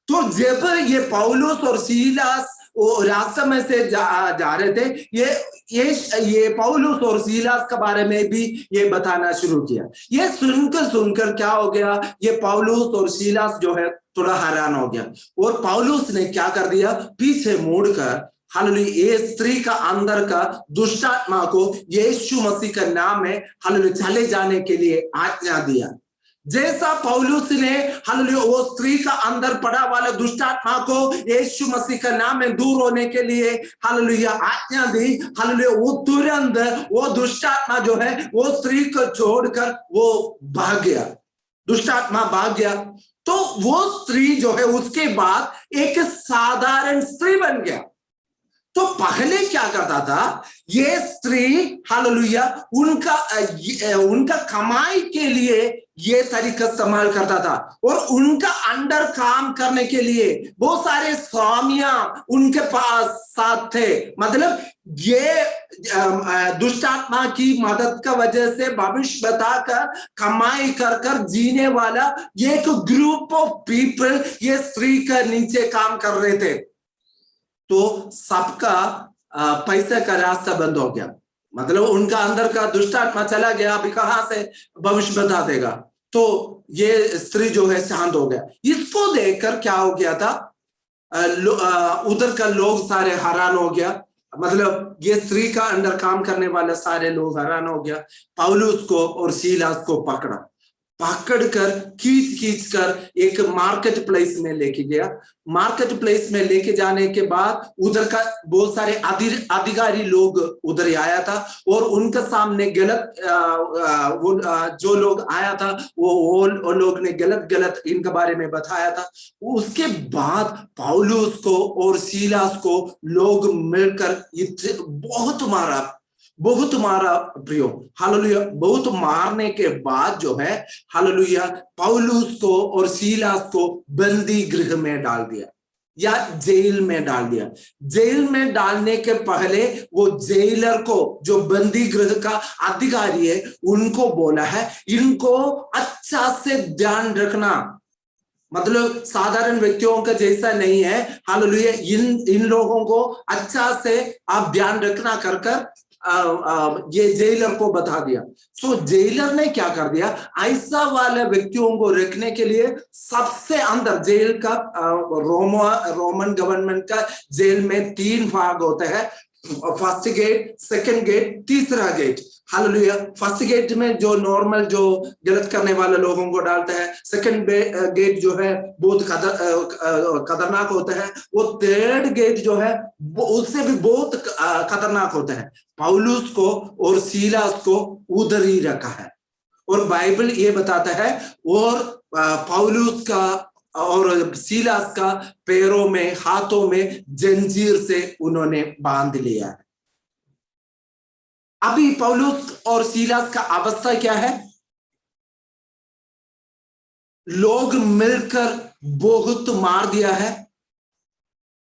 तो जब ये पौलुस और सीलास वो रास्ते में से जा रहे थे, ये पौलुस और सीलास के बारे में भी ये बताना शुरू किया। ये सुनकर क्या हो गया, ये पौलुस और सीलास जो है थोड़ा हैरान हो गया। और पौलुस ने क्या कर दिया, पीछे मुड़कर हालेलुया ये स्त्री का अंदर का दुष्टात्मा को यीशु मसीह का नाम में हालेलुया चले जाने के लिए आज्ञा दिया। जैसा पौलुस ने हालेलुया वो स्त्री का अंदर पड़ा वाला दुष्टात्मा को यीशु मसीह का नाम में दूर होने के लिए हालेलुया आज्ञा दी, हालेलुया वो तुरंत वो दुष्टात्मा जो है वो स्त्री को छोड़कर वो भाग गया, दुष्टात्मा भाग गया। तो वो स्त्री जो है उसके बाद एक साधारण स्त्री बन गया। तो पहले क्या करता था, ये स्त्री हालेलुया उनका कमाई के लिए ये तरीका इस्तेमाल करता था, और उनका अंडर काम करने के लिए बहुत सारे स्वामियां उनके पास साथ थे। मतलब ये दुष्ट आत्मा की मदद का वजह से भविष्य बताकर कमाई कर जीने वाला एक ग्रुप ऑफ पीपल ये स्त्री का नीचे काम कर रहे थे। तो सबका पैसे का रास्ता बंद हो गया, मतलब उनका अंदर का दुष्ट आत्मा चला गया, अभी कहां से भविष्य बता देगा। तो ये स्त्री जो है शांत हो गया। इसको देखकर क्या हो गया था, उधर का लोग सारे हैरान हो गया, मतलब ये स्त्री का अंदर काम करने वाले सारे लोग हैरान हो गया। पौलुस को और सीलास को पकड़कर खींच कर एक मार्केट प्लेस में लेके गया। मार्केट प्लेस में लेके जाने के बाद उधर का बहुत सारे अधिकारी लोग उधर आया था, और उनके सामने गलत जो लोग आया था वो लोग ने गलत इनके बारे में बताया था। उसके बाद पौलुस को और सीलास को लोग मिलकर बहुत मारा प्रियो, हालेलुया। बहुत मारने के बाद जो है हालेलुया पौलुस को और सीलास को बंदी गृह में डाल दिया या जेल में डाल दिया। जेल में डालने के पहले वो जेलर को, जो बंदी गृह का अधिकारी है, उनको बोला है इनको अच्छा से ध्यान रखना, मतलब साधारण व्यक्तियों का जैसा नहीं है, हालेलुया। इन लोगों को अच्छा से आप ध्यान रखना कर ये जेलर को बता दिया। सो जेलर ने क्या कर दिया, ऐसा वाले व्यक्तियों को रखने के लिए सबसे अंदर जेल का रोमन गवर्नमेंट का जेल में 3 भाग होते हैं, फर्स्ट गेट, सेकंड गेट, तीसरा गेट, हालेलुया। फर्स्ट गेट में जो नॉर्मल जो गलत करने वाले लोगों को डालते हैं, सेकंड गेट जो है बहुत खतरनाक होता है, वो थर्ड गेट जो है उससे भी बहुत खतरनाक होता है। पौलुस को और सीलास को उधर ही रखा है, और बाइबल ये बताता है, और पौलुस का और सीलास का पैरों में हाथों में जंजीर से उन्होंने बांध लिया है। अभी पौलुस और सीलास का अवस्था क्या है, लोग मिलकर बहुत मार दिया है,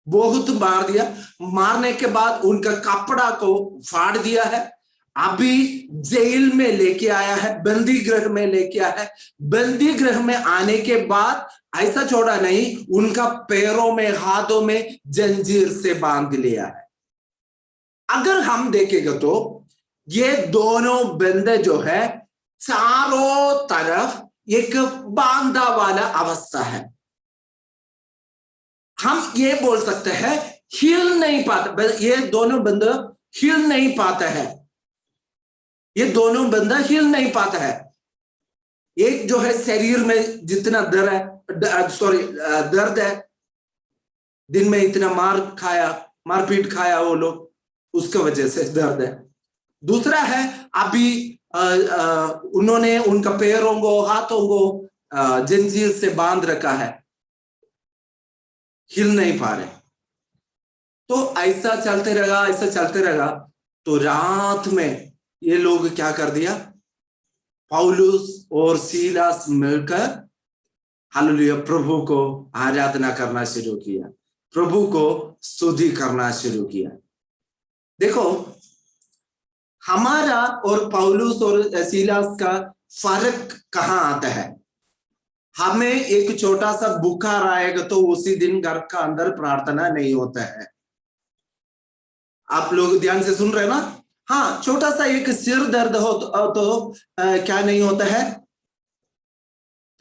बहुत मार दिया। मारने के बाद उनका कपड़ा को फाड़ दिया है। अभी जेल में लेके आया है, बंदी गृह में लेके आया है। बंदी गृह में आने के बाद ऐसा छोड़ा नहीं, उनका पैरों में हाथों में जंजीर से बांध लिया है। अगर हम देखेंगे तो ये दोनों बंदे जो है चारों तरफ एक बांधा वाला अवस्था है। हम ये बोल सकते हैं हिल नहीं पाता, ये दोनों बंदे हिल नहीं पाता है, ये दोनों बंदा हिल नहीं पाता है। एक जो है शरीर में जितना दर्द है, दिन में इतना मारपीट खाया वो लोग, उसके वजह से दर्द है। दूसरा है अभी उन्होंने उनका पैरों को हाथों को जंजीर से बांध रखा है, हिल नहीं पा रहे। तो ऐसा चलते रहेगा। तो रात में ये लोग क्या कर दिया, पौलुस और सीलास मिलकर हालेलुया प्रभु को आराधना करना शुरू किया, प्रभु को स्तुति करना शुरू किया। देखो हमारा और पौलुस और सीलास का फर्क कहाँ आता है। हमें एक छोटा सा बुखार आएगा तो उसी दिन घर का अंदर प्रार्थना नहीं होता है। आप लोग ध्यान से सुन रहे हैं ना? हाँ, छोटा सा एक सिर दर्द हो तो क्या नहीं होता है,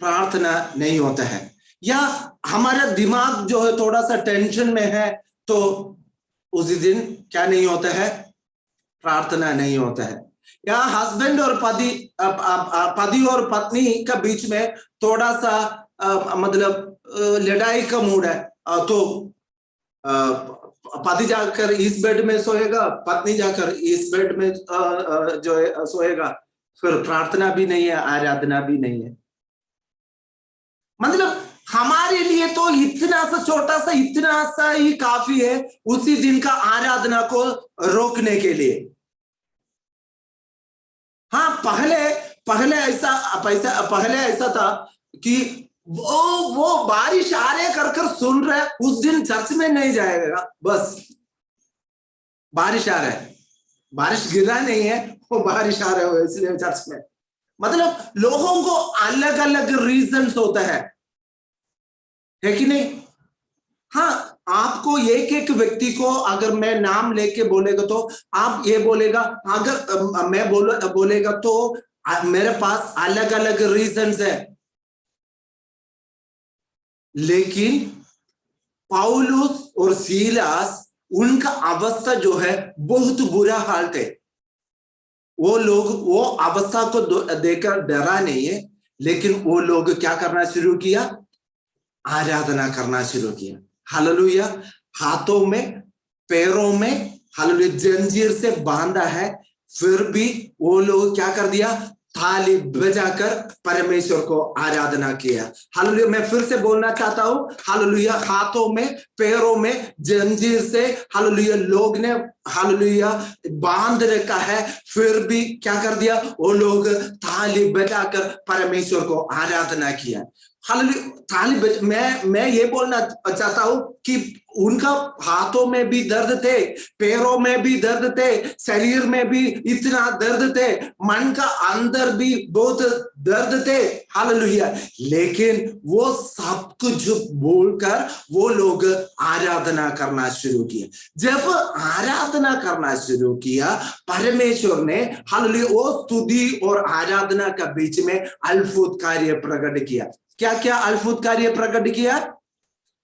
प्रार्थना नहीं होता है। या हमारा दिमाग जो है थोड़ा सा टेंशन में है तो उसी दिन क्या नहीं होता है, प्रार्थना नहीं होता है। या हस्बैंड और पति और पत्नी का बीच में थोड़ा सा मतलब लड़ाई का मूड है तो पति जाकर इस बेड में सोएगा, पत्नी जाकर इस बेड में जो है सोएगा, फिर प्रार्थना भी नहीं है, आराधना भी नहीं है। मतलब हमारे लिए तो इतना सा छोटा सा, इतना सा ही काफी है उसी दिन का आराधना को रोकने के लिए। हाँ, पहले ऐसा था कि वो बारिश आ रहे कर सुन रहे, उस दिन चर्च में नहीं जाएगा। बस बारिश आ रहा है, बारिश गिर रहा नहीं है, वो बारिश आ रहा है इसलिए चर्च में। मतलब लोगों को अलग अलग रीजंस होता है कि नहीं? हाँ, आपको एक एक व्यक्ति को अगर मैं नाम लेके बोलेगा तो आप ये बोलेगा, अगर मैं बोलेगा तो मेरे पास अलग अलग रीजंस है। लेकिन पौलुस और सीलास, उनका अवस्था जो है बहुत बुरा हाल थे। वो लोग वो अवस्था को देखकर डरा नहीं है, लेकिन वो लोग क्या करना शुरू किया? आराधना करना शुरू किया। हालेलुया। हाथों में, पैरों में हालेलुया जंजीर से बांधा है, फिर भी वो लोग क्या कर दिया? थाली बजाकर परमेश्वर को आराधना किया। हालेलुया। मैं फिर से बोलना चाहता हूं, हालेलुया, हाथों में, पैरों में जंजीर से हालेलुया लोग ने हालेलुया बांध रखा है, फिर भी क्या कर दिया? वो लोग थाली बजाकर परमेश्वर को आराधना किया। हालेलुया। थाली मैं ये बोलना चाहता हूं कि उनका हाथों में भी दर्द थे, पैरों में भी दर्द थे, शरीर में भी इतना दर्द थे, मन का अंदर भी बहुत दर्द थे। हालेलुया। लेकिन वो सब कुछ बोलकर वो लोग आराधना करना शुरू किया। जब आराधना करना शुरू किया, परमेश्वर ने हालेलुया वो स्तुति और आराधना का बीच में अद्भुत कार्य प्रकट किया। क्या क्या अद्भुत कार्य प्रकट किया?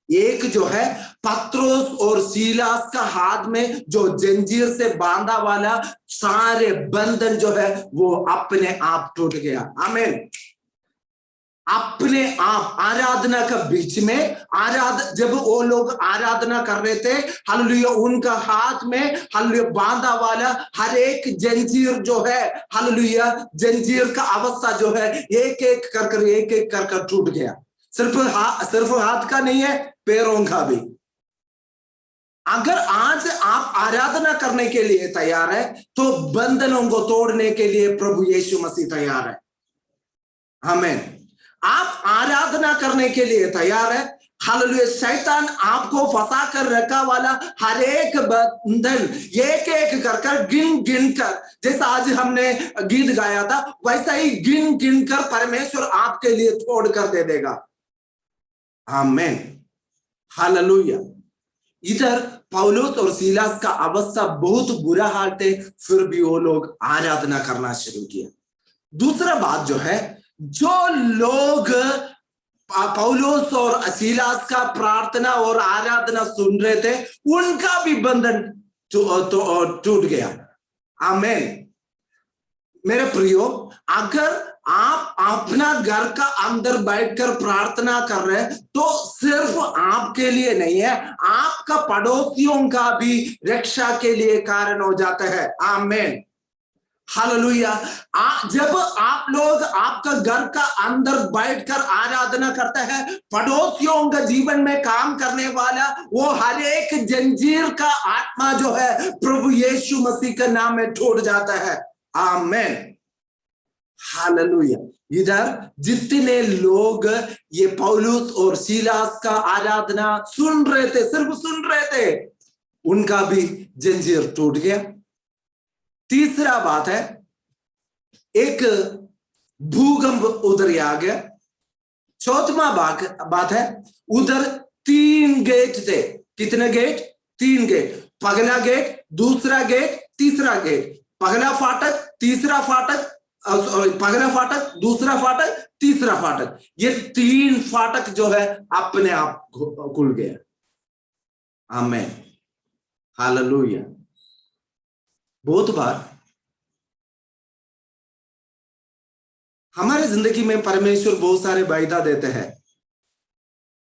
एक जो है, पत्रोस और सीलास का हाथ में जो जंजीर से बांधा वाला सारे बंधन जो है वो अपने आप टूट गया। आमीन। अपने आप आराधना का बीच में जब वो लोग आराधना कर रहे थे, हालेलुया उनका हाथ में हालेलुया बांधा वाला हर एक जंजीर जो है, हालेलुया जंजीर का अवस्था जो है एक एक कर टूट गया। सिर्फ हाथ का नहीं है, पैरों का भी। अगर आज आप आराधना करने के लिए तैयार है तो बंधनों को तोड़ने के लिए प्रभु यीशु मसीह तैयार है। आमीन। आप आराधना करने के लिए तैयार है, हालेलुया शैतान आपको फंसा कर रखा वाला हर एक बंधन एक एक कर गिन कर, जैसा आज हमने गीत गाया था वैसा ही गिन कर परमेश्वर आपके लिए तोड़ कर दे देगा। आमीन। हालेलुया। इधर पौलुस और सीलास का अवस्था बहुत बुरा हाल थे, फिर भी वो लोग आराधना करना शुरू किया। दूसरा बात जो है, जो लोग पौलुस और सीलास का प्रार्थना और आराधना सुन रहे थे, उनका भी बंधन टूट गया। आमीन। मेरे प्रियो, अगर आप अपना घर का अंदर बैठकर प्रार्थना कर रहे हैं तो सिर्फ आपके लिए नहीं है, आपका पड़ोसियों का भी रक्षा के लिए कारण हो जाता है। आमीन। हालेलुया। जब आप लोग आपका घर का अंदर बैठकर आराधना करते हैं, पड़ोसियों का जीवन में काम करने वाला वो हर एक जंजीर का आत्मा जो है प्रभु यीशु मसीह के नाम में टूट जाता है। आमीन। हालेलुया। इधर जितने लोग ये पौलुस और सीलास का आराधना सुन रहे थे, सिर्फ सुन रहे थे, उनका भी जंजीर टूट गया। तीसरा बात है, एक भूकंप उधर आ गया। चौथा बात है, उधर 3 गेट थे। कितने गेट? 3 गेट। पहला गेट, दूसरा गेट, तीसरा गेट। पहला फाटक, तीसरा फाटक, पहला फाटक, दूसरा फाटक, तीसरा फाटक। ये 3 फाटक जो है अपने आप खुल गया। आमीन। हालेलुया। बहुत बार हमारे जिंदगी में परमेश्वर बहुत सारे वायदा देते हैं।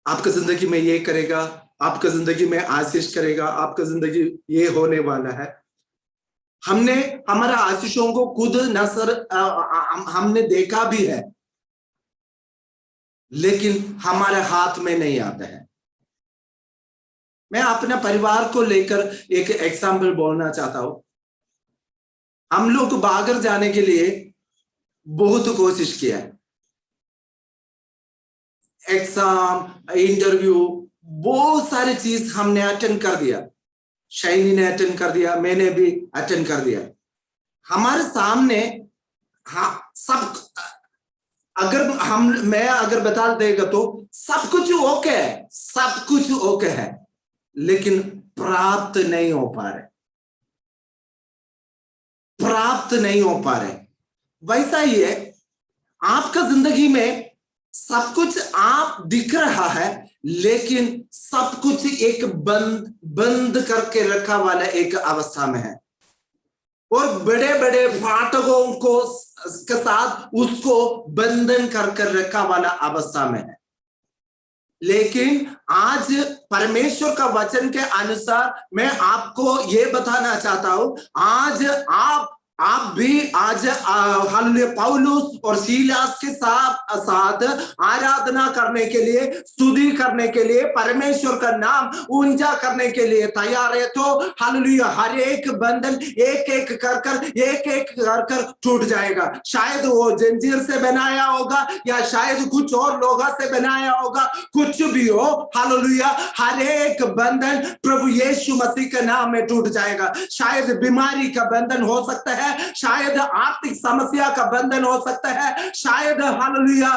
आपका जिंदगी में ये करेगा, आपका जिंदगी में आशीष करेगा, आपका जिंदगी ये होने वाला है। हमने हमारा आशीषों को खुद हमने देखा भी है। लेकिन हमारे हाथ में नहीं आता है। मैं अपने परिवार को लेकर एक एग्जाम्पल बोलना चाहता हूं। हम लोग बाहर जाने के लिए बहुत कोशिश किया है, एग्जाम, इंटरव्यू, बहुत सारी चीज हमने अटेंड कर दिया। शाइनी ने अटेंड कर दिया, मैंने भी अटेंड कर दिया। हमारे सामने सब, मैं अगर बता देगा तो सब कुछ ओके है, सब कुछ ओके है, लेकिन प्राप्त नहीं हो पा रहे, प्राप्त नहीं हो पा रहे। वैसा ही है आपका जिंदगी में, सब कुछ आप दिख रहा है, लेकिन सब कुछ एक बंद करके रखा वाला एक अवस्था में है, और बड़े बड़े फाटकों को के साथ उसको बंधन कर रखा वाला अवस्था में है। लेकिन आज परमेश्वर का वचन के अनुसार मैं आपको ये बताना चाहता हूं, आज आप भी आज हालेलुया पौलुस और सीलास के साथ आराधना करने के लिए, स्तुति करने के लिए, परमेश्वर का नाम ऊंचा करने के लिए तैयार है। तो हालेलुया हर एक बंधन एक एक कर टूट जाएगा। शायद वो जंजीर से बनाया होगा, या शायद कुछ और लोहा से बनाया होगा, कुछ भी हो, हालेलुया हर एक बंधन प्रभु यीशु मसीह के नाम में टूट जाएगा। शायद बीमारी का बंधन हो सकता है, शायद आर्थिक समस्या का बंधन हो सकता है, शायद हालेलुया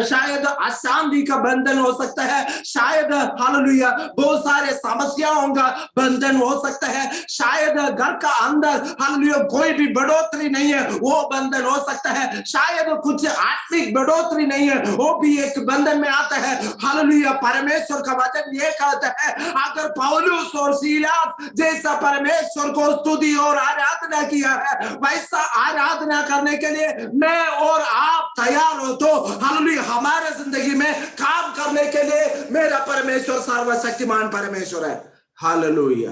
शायद अशांति का बंधन हो सकता है, शायद हालेलुया बहुत सारे समस्याओं का बंधन हो सकता है, शायद घर का अंदर हालेलुया कोई भी बढ़ोतरी नहीं है, वो बंधन हो सकता है, शायद कुछ आर्थिक बढ़ोतरी नहीं है, वो भी एक बंधन में आता है। हालेलुया परमेश्वर का वचन ये कहता है, अगर पौलुस और सीलास जैसा परमेश्वर को स्तुति और आराधना किया है, वैसा आराधना करने के लिए मैं और आप तैयार हो तो हालेलुया हमारे जिंदगी में काम करने के लिए मेरा परमेश्वर सर्वशक्तिमान परमेश्वर है। हालेलुया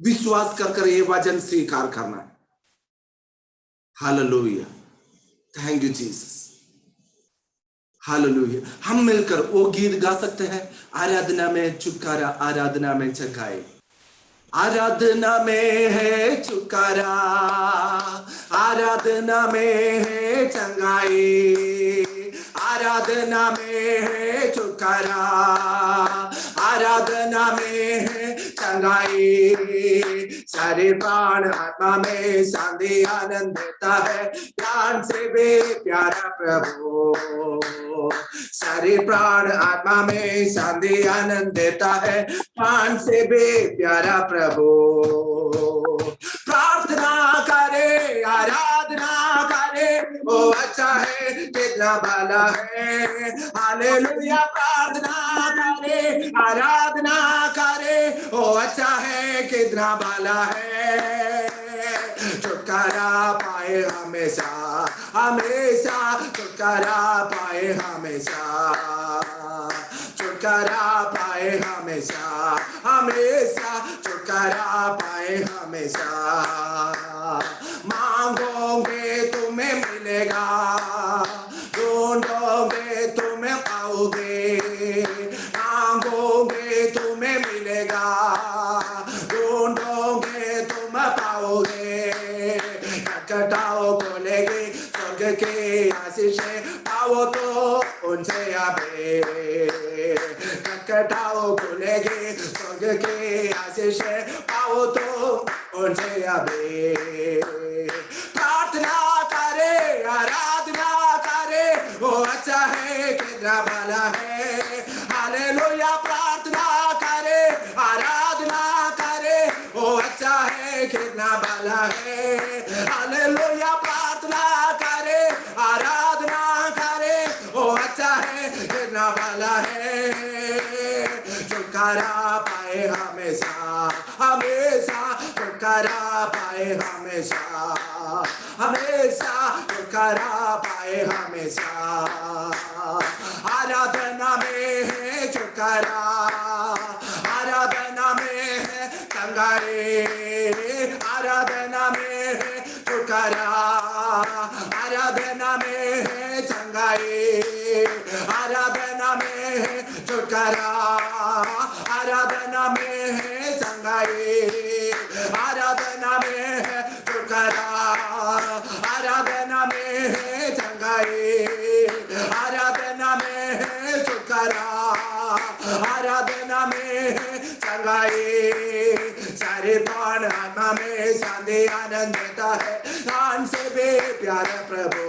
विश्वास कर ये वचन स्वीकार करना है। Hallelujah thank you Jesus. Hallelujah हम मिलकर वो गीत गा सकते हैं, आराधना में छुटकारा, आराधना में चंगाई। आराधना में है छुटकारा, आराधना में है चंगाई, आराधना में है छुटकारा, आराधना में है चंगाई। सारे प्राण आत्मा में शांति आनंद देता है, प्राण से भी प्यारा प्रभु। सारे प्राण आत्मा में शांति आनंद देता है, प्राण से भी प्यारा प्रभु। प्रार्थना करे, आराधना करे, वो अच्छा है कितना भला है। हालेलुया प्रार्थना करे, आराधना करे, वो अच्छा है कितना भला है। छुटकारा पाए हमेशा हमेशा, छुटकारा पाए हमेशा, छुटकारा पाए हमेशा हमेशा, छुटकारा पाए हमेशा। मांगोगे तुम्हें मिलेगा, ढूंढोगे तुम्हें पाओगे, मांगोगे तुम्हें मिलेगा, ढूंढोगे तुम पाओगे। खटखटाओ खोलेगी स्वर्ग की आशीषें, पाओ तो उनसे अबे। खटखटाओ खुलेगी स्वर्ग की आशीषें, पाओ तो उनसे अबे। प्रार्थना करे, आराधना करे, वो अच्छा है कितना भला है। हालेलुया प्रार्थना करे, आराधना करे, वो अच्छा है कितना भला है। हालेलुया प्रार्थना करे, आराधना करे, वो अच्छा है कितना भला है। छुटकारा पाए हमेशा हमेशा, छुटकारा पाए हमेशा हमेशा, छुटकारा पाए हमेशा। आराधना में है छुटकारा, आराधना में है चंगाई, आराधना में है छुटकारा, आराधना में है चंगाई, आराधना प्राण आत्मा में शांति आनंद देता है, प्राण से भी प्यारा प्रभु,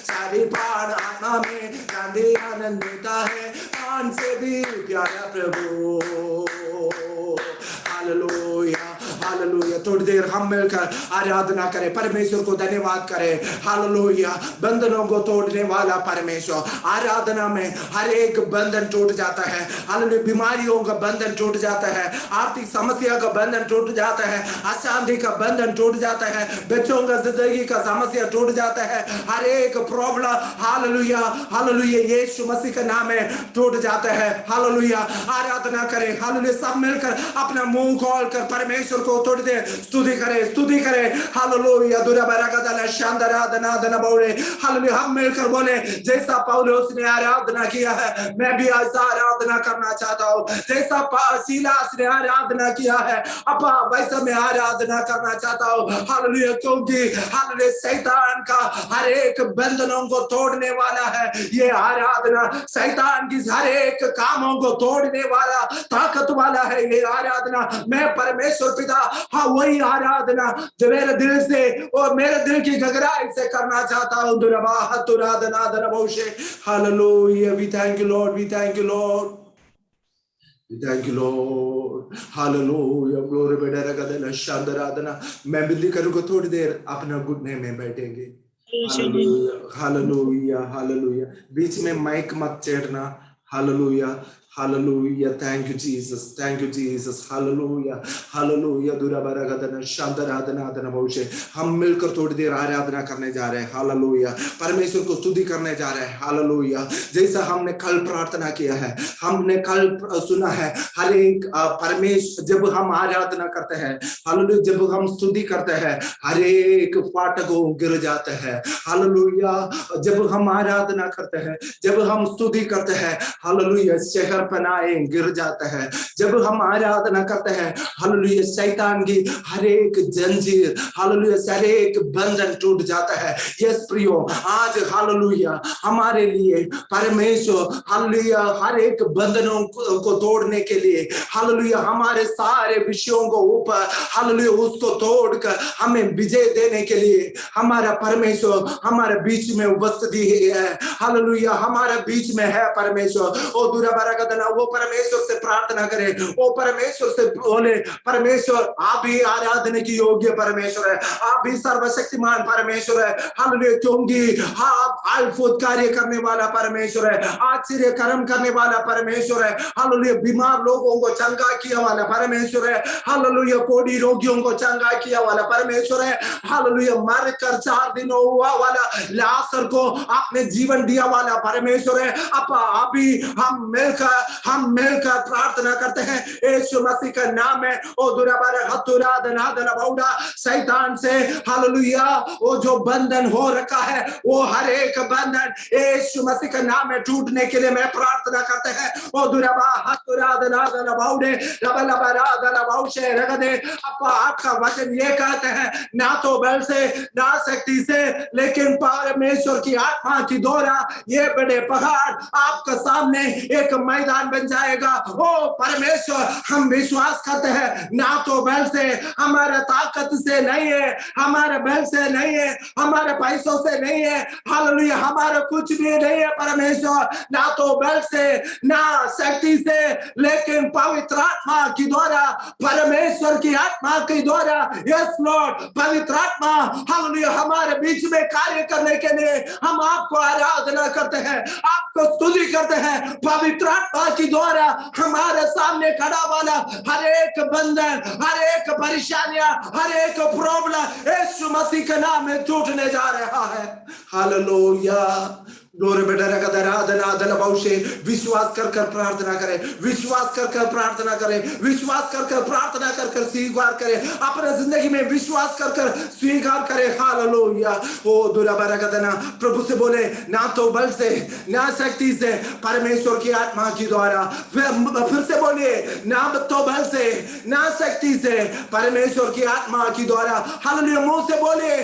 सारी प्राण आत्मा में शांति आनंद देता है, प्राण से भी प्यारा प्रभु। Hallelujah, hallelujah. थोड़ी देर हम मिलकर आराधना करें, परमेश्वर को धन्यवाद करें। हालेलुया। बंधनों को तोड़ने वाला परमेश्वर, आराधना में हर एक बंधन टूट जाता है। हालेलुया। बीमारियों का बंधन टूट जाता है, आर्थिक समस्या का बंधन टूट जाता है, अशांति का बंधन टूट जाता है, बच्चों का जिंदगी का समस्या टूट जाता है, हर एक प्रॉब्लम हालेलुया हालेलुया यीशु मसीह के नाम में टूट जाता है। हालेलुया। आराधना करें, हालेलुया। सब मिलकर अपना मुंह खोल कर परमेश्वर को थोड़ी देर स्तुति करें, स्तुति करें। हालेलुया। दुराबरागदना शांदराधना धना बोले। हालेलुया। हम मिलकर बोले, जैसा पौलुस ने आराधना किया है, मैं भी ऐसा आराधना करना चाहता हूँ। जैसा सीलास ने आराधना किया है, अपा वैसा मैं आराधना करना चाहता हूँ। हालेलुया। क्योंकि हालेलुया शैतान का हर एक बंधनों को तोड़ने वाला है ये आराधना, शैतान की हर एक कामों को तोड़ने वाला ताकत वाला है ये आराधना। मैं परमेश्वर पिता, हाँ वही आराधना जो मेरे दिल से और मेरे दिल की गहराई से करना चाहता हूँ। Hallelujah. We thank you Lord, we thank you Lord, we thank you Lord. Hallelujah. Glory बेडरगदना शांदराधना। मैं बिल्ली करूँगा, थोड़ी देर अपना घुटने में बैठेंगे। Hallelujah hallelujah hallelujah. बीच में माइक मत छेड़ना। Hallelujah hallelujah. Thank you Jesus, thank you Jesus. Hallelujah hallelujah. दुराबरागदना शांदराधना धना भविष्य। हम मिलकर थोड़ी देर आराधना करने जा रहे हैं। हालेलुया। परमेश्वर को स्तुति करने जा रहे हैं। हालेलुया। जैसा हमने कल प्रार्थना किया है, हमने कल सुना है, हर एक परमेश्वर जब हम आराधना करते हैं, हालेलुया, जब हम स्तुति करते हैं, हर एक फाटकों गिर जाते हैं। हालेलुया। जब हम आराधना करते हैं, जब हम स्तुति करते हैं, हालेलुया, शहर पनाहे गिर जाता है। जब हम आराधना करते हैं, हालेलुया, शैतान की हर एक जंजीर, हालेलुया, हर एक बंधन टूट जाता है। यस प्रियो, आज हालेलुया हमारे लिए परमेश्वर हालेलुया हर एक बंधनों को तोड़ने के लिए, हालेलुया, हमारे सारे विषयों को ऊपर हालेलुया उसको तोड़कर हमें विजय देने के लिए हमारा परमेश्वर हमारे बीच में उपस्थिति है। हालेलुया, हमारे बीच में है परमेश्वर। ओ दुराबरागदना, वो परमेश्वर से प्रार्थना करे, वो परमेश्वर से बोले, परमेश्वर आप ही आराधना की योग्य परमेश्वर है, आप भी सर्वशक्तिमान परमेश्वर है। हालेलुया, क्योंकि आप अद्भुत कार्य करने वाला परमेश्वर है, आश्चर्य कर्म करने वाला परमेश्वर है। हालेलुया, बीमार लोगों को चंगा किया वाला परमेश्वर है। हालेलुया, कोढ़ी रोगियों को चंगा किया वाला परमेश्वर है। हालेलुया, मर कर 4 दिन हुआ वाला लाजर को आपने जीवन दिया वाला परमेश्वर है। अभी हम मिलकर प्रार्थना करते हैं यीशु मसीह का नाम है। ओ दुराबारा हतुरा दना दना बाउडा, शैतान से हालेलुया वो जो बंधन हो रखा है, वो हर एक बंधन यीशु मसीह का नाम में टूटने के लिए मैं प्रार्थना करते हैं। ओ दुराबा हतुरा दना दना बाउडे लबलबा दना बाउशे रगदे। आपका वचन ये कहते हैं, ना तो बल से ना शक्ति से, लेकिन परमेश्वर की आत्मा की द्वारा ये बड़े पहाड़ आपके सामने एक मैदान बन जाएगा। ओ परमेश्वर, हम विश्वास करते हैं, ना तो बल से, हमारे ताकत से नहीं है, हमारे बल से नहीं है, हमारे पैसों से नहीं है, हालेलुया, हमारा कुछ भी नहीं है परमेश्वर, ना तो बल से ना शक्ति से, लेकिन पवित्र आत्मा की द्वारा, परमेश्वर की आत्मा के द्वारा। यस लॉर्ड, पवित्र आत्मा हालेलुया हमारे बीच में कार्य करने के लिए हम आपको आराधना करते हैं, आपको स्तुति करते हैं। पवित्र आत्मा की द्वारा हमारे सामने खड़ा वाला हर एक बंधन, हर एक परेशानियां, हर एक प्रॉब्लम यीशु मसीह के नाम में टूटने जा रहा है। हालेलुया। विश्वास कर प्रार्थना करें, विश्वास कर प्रार्थना करें, विश्वास कर प्रार्थना कर स्वीकार करें, अपने जिंदगी में विश्वास कर स्वीकार करें। हालेलुया। ओ दुराबरागदना, प्रभु से बोले, ना तो बल से ना शक्ति से, परमेश्वर की आत्मा की द्वारा। फिर से बोलिए, ना तो बल से ना शक्ति से, परमेश्वर की आत्मा की द्वारा। हालेलुया, मुंह से बोलिए,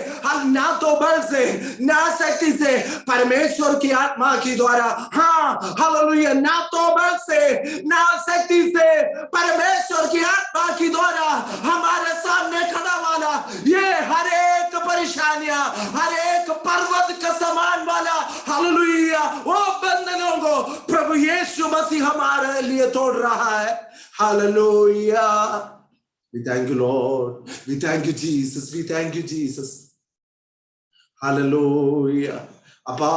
ना तो बल से ना शक्ति से, परमेश्वर की आत्मा की द्वारा। हाँ हालेलुया, ना तो बल से ना शक्ति से, परमेश्वर की आत्मा की द्वारा। मसीह हमारे लिए तोड़ रहा है। Hallelujah. We thank you, Lord. We thank you, Jesus. We thank you, Jesus. Hallelujah. अपा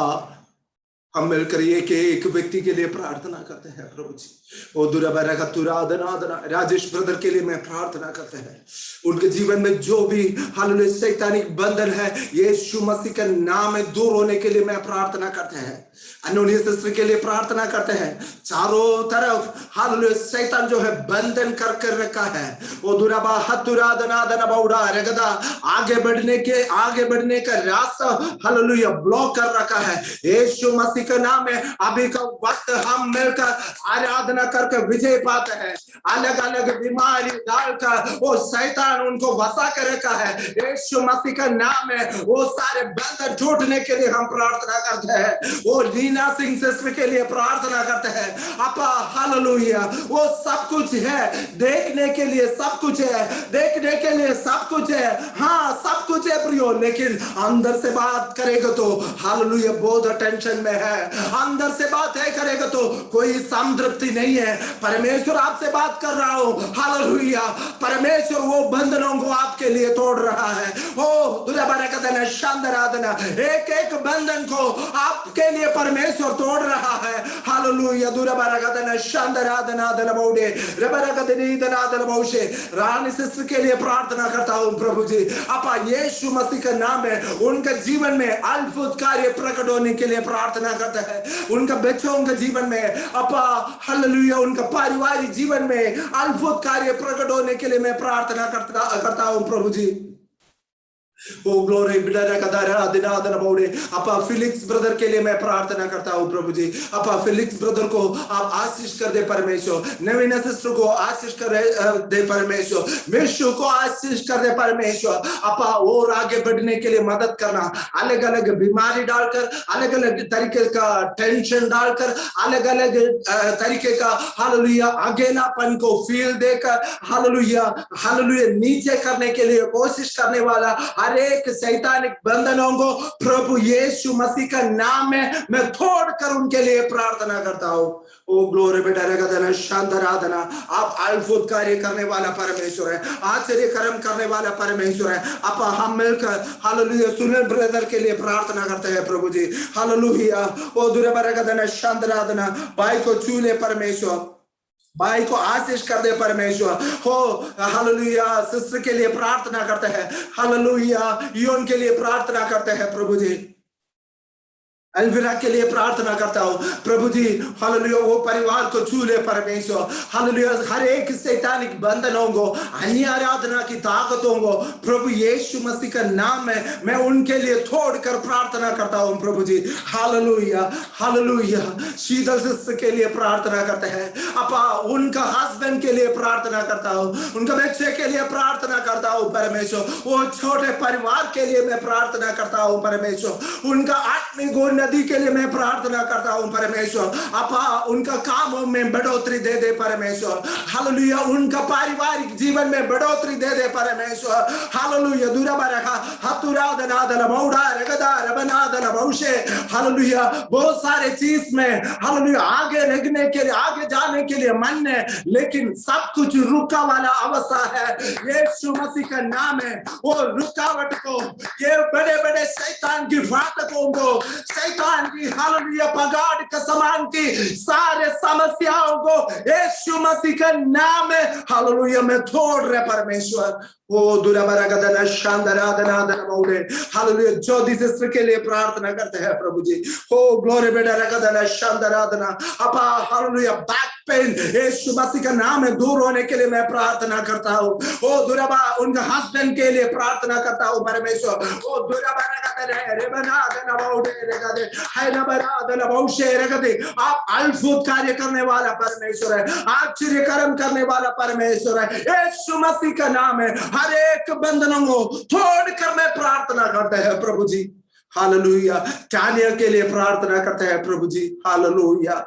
हम मिलकर एक व्यक्ति के लिए प्रार्थना करते हैं प्रभु जी। ओ दुराबरा का तुराधना राजेश ब्रदर के लिए मैं प्रार्थना करते हैं। उनके जीवन में जो भी हालेलुया शैतानिक बंधन है, यीशु मसीह के नाम में दूर होने के लिए मैं प्रार्थना करते हैं। अनोनी सिस्टर के लिए प्रार्थना करते हैं। चारों तरफ हालेलुया शैतान जो है बंधन कर रखा है। ओ दुराबा हतुराधना बौड़ा रगदा आगे बढ़ने का रास्ता हालेलुया ब्लॉक कर रखा है। यीशु मसीह के नाम में अभी का वक्त हम मिलकर आराधना करके विजय पाते हैं। अलग अलग बीमारी डालकर वो शैतान उनको फंसा कर रखा है। यीशु मसीह का नाम में वो सारे बंधन टूटने के लिए हम प्रार्थना करते हैं। वो लीना सिंह सिस्टर के लिए प्रार्थना करते हैं। अपा हालेलुया। वो सब कुछ है, देखने के लिए सब कुछ है, देखने के लिए सब कुछ है, हाँ सब कुछ है प्रियो, लेकिन अंदर से बात करेगा तो हालेलुया बहुत टेंशन में है। अंदर से बात है करेगा तो कोई संतृप्ति नहीं है। परमेश्वर आपसे बात कर रहा हो, हालेलुया। परमेश्वर वो बंधनों को आपके लिए तोड़ रहा है। ओ दुराबरा शांदराधना एक एक बंधन को आपके लिए परमेश्वर तोड़ रहा है। हालेलुया। दुराबरा शांदराधना दलबौडे रबरगदनी दनादल बौशे रानी सिस्टर के लिए प्रार्थना करता हूं प्रभु जी। अपा यीशु मसीह का नाम है, उनके जीवन में अद्भुत कार्य प्रकट होने के लिए प्रार्थना करता है। उनका बच्चों के जीवन में अपा हालेलुया, उनका पारिवारिक जीवन में अद्भुत कार्य प्रकट होने के लिए मैं प्रार्थना करता हूं प्रभु जी। ओ ग्लोरी बिडरा का दारा दिनादन बौड़े अपा फिलिक्स ब्रदर के लिए मैं प्रार्थना करता हूं प्रभु जी। अपा फिलिक्स ब्रदर को आप आशीष कर दे परमेश्वर। नवीना सिस्टर को आशीष कर दे परमेश्वर। विश्व को आशीष कर दे परमेश्वर। अपा और आगे बढ़ने के लिए मदद करना। अलग अलग बीमारी डालकर, अलग अलग तरीके का टेंशन डालकर, अलग अलग तरीके का हालेलुया अकेलापन को फील देकर हालेलुया हालेलुया नीचे करने के लिए कोशिश करने वाला हर एक शैतानिक बंधनों को प्रभु यीशु मसीह का नाम में मैं तोड़कर उनके लिए प्रार्थना करता हूं। ओ ग्लोरी बेटा शांतराधना। आप अद्भुत कार्य करने वाला परमेश्वर है, आश्चर्य कर्म करने वाला परमेश्वर है। आप हम मिलकर हालेलुया सुनील ब्रदर के लिए प्रार्थना करते हैं प्रभु जी। हालेलुया। ओ दुराबरा शांतराधना भाई को छू ले परमेश्वर, भाई को आशीष कर दे परमेश्वर। हो हालेलुया। सिस्टर के लिए प्रार्थना करते हैं। हालेलुया। योन के लिए प्रार्थना करते हैं प्रभु जी। अलविरा के लिए प्रार्थना करता हूं प्रभु जी। हालेलुया। वो परिवार को छू ले परमेश्वर। हालेलुया। हर एक शैतानिक बंधनों को, अन्य आराधना की ताकतों को प्रभु यीशु मसीह का नाम में मैं उनके लिए तोड़कर प्रार्थना करता हूं प्रभु जी। Hallelujah hallelujah. शीतल सिस्टर के लिए प्रार्थना करते हैं। अपा उनका हस्बैंड के लिए प्रार्थना करता हूं, उनका बच्चे के लिए प्रार्थना करता हूं परमेश्वर। वो छोटे परिवार के लिए मैं प्रार्थना करता हूं परमेश्वर। उनका आत्मिक नदी के लिए मैं प्रार्थना करता हूं परमेश्वर। अपा उनका कामों में बढ़ोतरी दे दे परमेश्वर। हालेलुया। उनका पारिवारिक जीवन में बढ़ोतरी दे दे परमेश्वर। हालेलुया। दुराबरा हतुराधनादल बौड़ा रगदा रबनादल बौशे हालेलुया। बहुत सारे चीज में हालेलुया आगे रहने के लिए, आगे जाने के लिए मन है, लेकिन सब कुछ रुका वाला अवस्था है। यीशु मसीह का नाम है, वो रुकावट को, ये बड़े बड़े शैतान की फाटकों को, शैतान की हालेलुया पगाड़ के समान की सारे समस्याओं को यीशु मसीह के नाम में हालेलुया में तोड़ रहे परमेश्वर। ओ दुराबरा गदना शांदराधना दनबौडे हालेलुया। ज्योति सिस्टर के लिए प्रार्थना करते हैं प्रभु जी। ओ ग्लोरी बेटा गदना शांदराधना। अपा हालेलुया बैक पेन यीशु मसीह का नाम में दूर होने के लिए मैं प्रार्थना करता हूं। ओ दुराबा उनका हस्बैंड के लिए प्रार्थना करता हूं परमेश्वर। ओ दुराबरा गदना रेबना दनबौडे रेगदे हैनबरा दनबौशे रेगदे। आप अद्भुत कार्य करने वाला परमेश्वर है, आश्चर्य कर्म करने वाला परमेश्वर है। यीशु मसीह का नाम है, हर एक बंधनों को तोड़कर मैं प्रार्थना करते हैं प्रभु जी। हालेलुया। टानिया के लिए प्रार्थना करते हैं प्रभु जी। हालेलुया।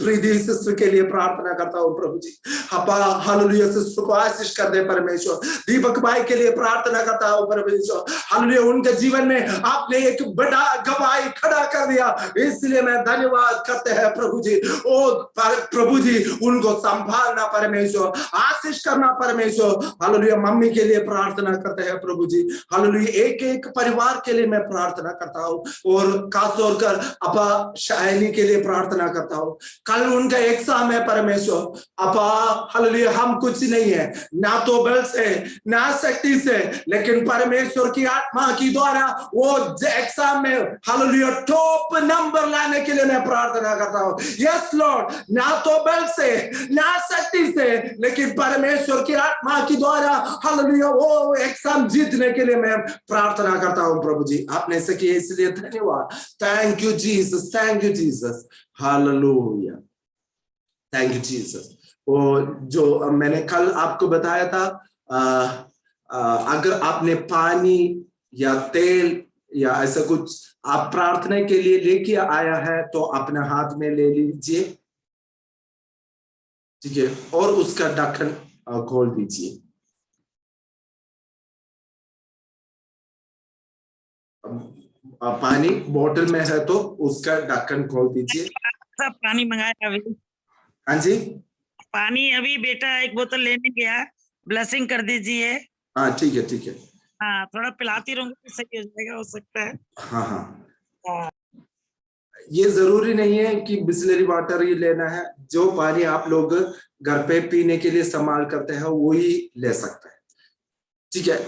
प्रीति सिस्टर के लिए प्रार्थना करता हूं प्रभु जी। अपा हालेलुया सिस्टर को आशीष कर दे परमेश्वर। दीपक भाई के लिए प्रार्थना करता हूं परमेश्वर। हालेलुया उनके जीवन में आपने एक बड़ा गवाही खड़ा कर दिया, इसलिए मैं धन्यवाद करते हैं प्रभु जी। ओ प्रभु जी उनको संभालना परमेश्वर, आशीष करना परमेश्वर। हालेलुया मम्मी के लिए प्रार्थना करते हैं प्रभु जी। हालेलुया एक एक परिवार के लिए मैं प्रार्थना करता हूँ, और खासतौर कर अपा शायनी के लिए प्रार्थना करता हूँ। कल उनका एग्जाम है परमेश्वर। अपा हालेलुया हम कुछ नहीं है, ना तो बल से ना शक्ति से, लेकिन परमेश्वर की आत्मा की द्वारा वो एग्जाम में हालेलुया टॉप नंबर लाने के लिए मैं प्रार्थना करता हूँ। यस लॉर्ड, ना तो बल से ना शक्ति से, लेकिन परमेश्वर की आत्मा की द्वारा हालेलुया वो एग्जाम जीतने के लिए मैं प्रार्थना करता हूँ प्रभु जी। आपने ऐसे किया इसलिए धन्यवाद। Thank you Jesus, thank you Jesus, hallelujah, thank you Jesus. और जो मैंने कल आपको बताया था, अगर आपने पानी या तेल या ऐसा कुछ आप प्रार्थना के लिए लेके आया है तो अपने हाथ में ले लीजिए, ठीक है, और उसका ढक्कन खोल दीजिए। पानी बोतल में है तो उसका ढक्कन खोल दीजिए। सब पानी मंगाया अभी। हाँ जी, पानी अभी बेटा एक बोतल लेने गया, ब्लेसिंग कर दीजिए। हाँ ठीक है ठीक है। हाँ थोड़ा पिलाती रहूंगी तो सही हो जाएगा, हो सकता है। हाँ हाँ, ये जरूरी नहीं है कि बिस्लरी वाटर ही लेना है, जो पानी आप लोग घर पे पीने के लिए इस्तेमाल करते हैं वही ले सकते हैं, ठीक है।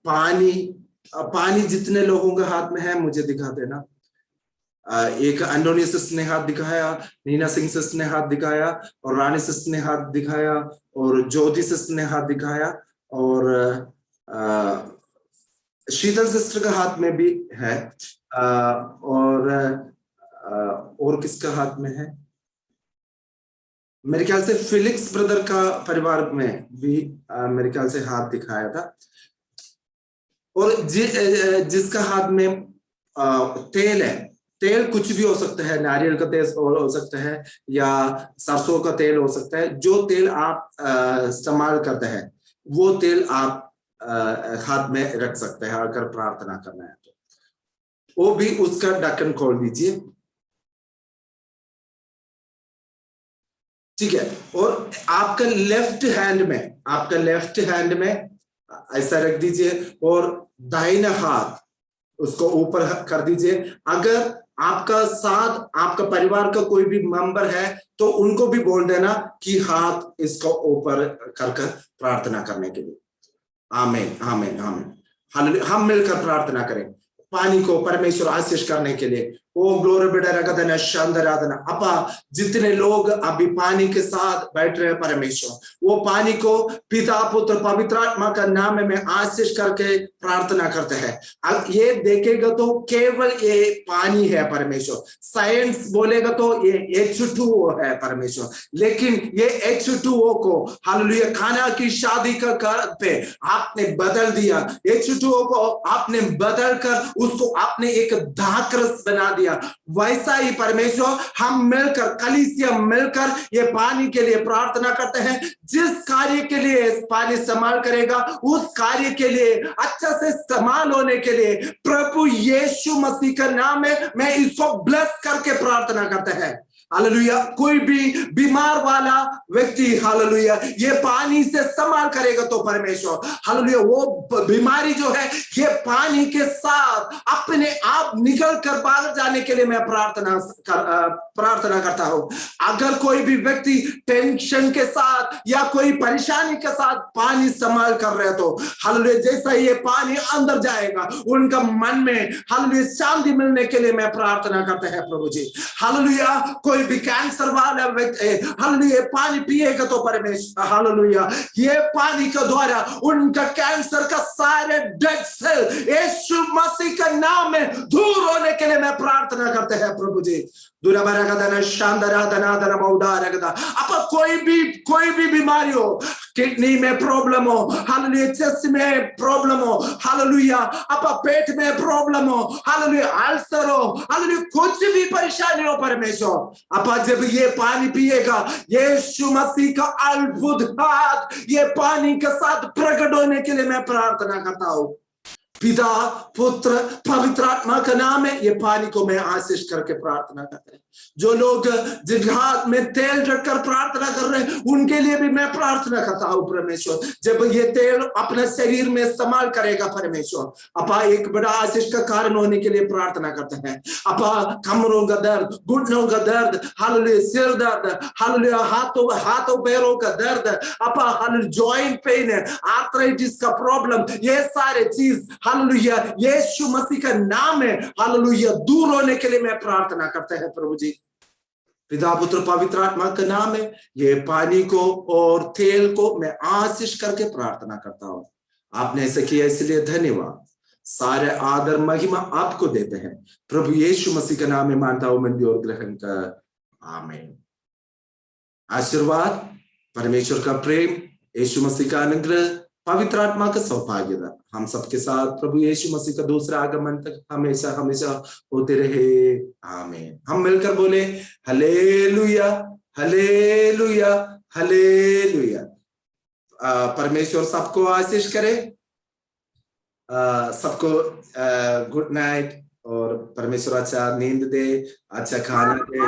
पानी जितने लोगों के हाथ में है मुझे दिखा देना। एक अंडोनी सिस्टर ने हाथ दिखाया, नीना सिंह सिस्टर ने हाथ दिखाया, और रानी सिस्टर ने हाथ दिखाया, और ज्योति सिस्टर ने हाथ दिखाया, और शीतल सिस्टर का हाथ में भी है, और किसका हाथ में है, मेरे ख्याल से फिलिक्स ब्रदर का परिवार में भी मेरे ख्याल से हाथ दिखाया था। और जिसका हाथ में तेल है, तेल कुछ भी हो सकता है, नारियल का तेल हो सकता है या सरसों का तेल हो सकता है, जो तेल आप इस्तेमाल करते हैं वो तेल आप हाथ में रख सकते हैं अगर प्रार्थना करना है तो। वो भी उसका ढक्कन खोल दीजिए, ठीक है। और आपका लेफ्ट हैंड में ऐसा रख दीजिए, और दाहिना हाथ उसको ऊपर कर दीजिए। अगर आपका साथ आपका परिवार का कोई भी मेंबर है तो उनको भी बोल देना कि हाथ इसको ऊपर कर प्रार्थना करने के लिए। आमीन आमीन आमीन, हालेलुया। हम मिलकर प्रार्थना करें पानी को परमेश्वर आशीष करने के लिए। ओ ग्लोरी बेटा रगदना शांदराधना। अपा जितने लोग अभी पानी के साथ बैठ रहे हैं परमेश्वर, वो पानी को पिता पुत्र पवित्र आत्मा का नाम में आशीष करके प्रार्थना करते हैं। अब ये देखेगा तो केवल ये पानी है परमेश्वर, साइंस बोलेगा तो ये H2O है परमेश्वर, लेकिन ये H2O को हालेलुया खाना की शादी का पे आपने बदल दिया। H2O को आपने बदल कर उसको आपने एक दाखरस बना दिया। वैसा ही परमेश्वर हम मिलकर कलीसिया मिलकर ये पानी के लिए प्रार्थना करते हैं। जिस कार्य के लिए पानी इस्तेमाल करेगा उस कार्य के लिए अच्छा से इस्तेमाल होने के लिए प्रभु यीशु मसीह का नाम में मैं इसको ब्लेस करके प्रार्थना करते हैं। हालेलुया। कोई भी बीमार वाला व्यक्ति हालेलुया ये पानी से इस्तेमाल करेगा तो परमेश्वर हालेलुया वो बीमारी जो है ये पानी के साथ अपने आप निकल कर बाहर जाने के लिए मैं प्रार्थना करता हूं। अगर कोई भी व्यक्ति टेंशन के साथ या कोई परेशानी के साथ पानी इस्तेमाल कर रहे तो हालेलुया जैसा ये पानी अंदर जाएगा उनका मन में हालेलुया शांति मिलने के लिए मैं प्रार्थना करता है प्रभु जी। हालेलुया कोई भी कैंसर वाला व्यक्ति हालेलुया पानी पिएगा तो परमेश्वर हालेलुया ये पानी के द्वारा उनका कैंसर का सारे डेड सेल यीशु मसीह का नाम में दूर होने के लिए मैं प्रार्थना करते हैं प्रभु जी। अब कोई भी बीमारी हो, किडनी में प्रॉब्लम हो हालेलुया, चेस्ट में प्रॉब्लम हो हालेलुया, अब पेट में प्रॉब्लम हो हालेलुया, अल्सर हो हालेलुया, कुछ भी परेशानी हो परमेश्वर अब जब ये पानी पिएगा यीशु मसीह का अद्भुत हाथ ये पानी के साथ प्रकट होने के लिए मैं प्रार्थना करता हूं। पिता पुत्र पवित्र आत्मा का नाम है। ये पानी को मैं आशीष करके प्रार्थना करते हैं। जो लोग जिनके हाथ में तेल रखकर प्रार्थना कर रहे हैं उनके लिए भी मैं प्रार्थना करता हूँ परमेश्वर, जब ये तेल अपने शरीर में इस्तेमाल करेगा परमेश्वर, अपा एक बड़ा आशीष का कारण होने के लिए प्रार्थना करते हैं। अपा कमरों का दर्द, घुटनों का दर्द, हालेलुया सिर दर्द, हालेलुया हाथों पैरों का दर्द, अपा हालेलुया जॉइंट पेन है, आर्थराइटिस का प्रॉब्लम, ये सारे चीज हालेलुया यीशु मसीह का नाम है हालेलुया दूर होने के लिए मैं प्रार्थना करते हैं प्रभु जी। पिता पुत्र पवित्र आत्मा का नाम है। ये पानी को और तेल को मैं आशीष करके प्रार्थना करता हूं। आपने ऐसा किया इसलिए धन्यवाद। सारे आदर महिमा आपको देते हैं प्रभु यीशु मसीह का नाम में मानता हूं मैं और ग्रहण कर, आमीन। आशीर्वाद, परमेश्वर का प्रेम, यीशु मसीह का अनुग्रह, पवित्र आत्मा का सौभाग्य हम सबके साथ प्रभु यीशु मसीह का दूसरा आगमन तक हमेशा हमेशा होते रहे, आमीन। हम मिलकर बोले हालेलुया हालेलुया हालेलुया। परमेश्वर सबको आशीष करे, सबको गुड नाइट और परमेश्वर अच्छा नींद दे, अच्छा खाना दे।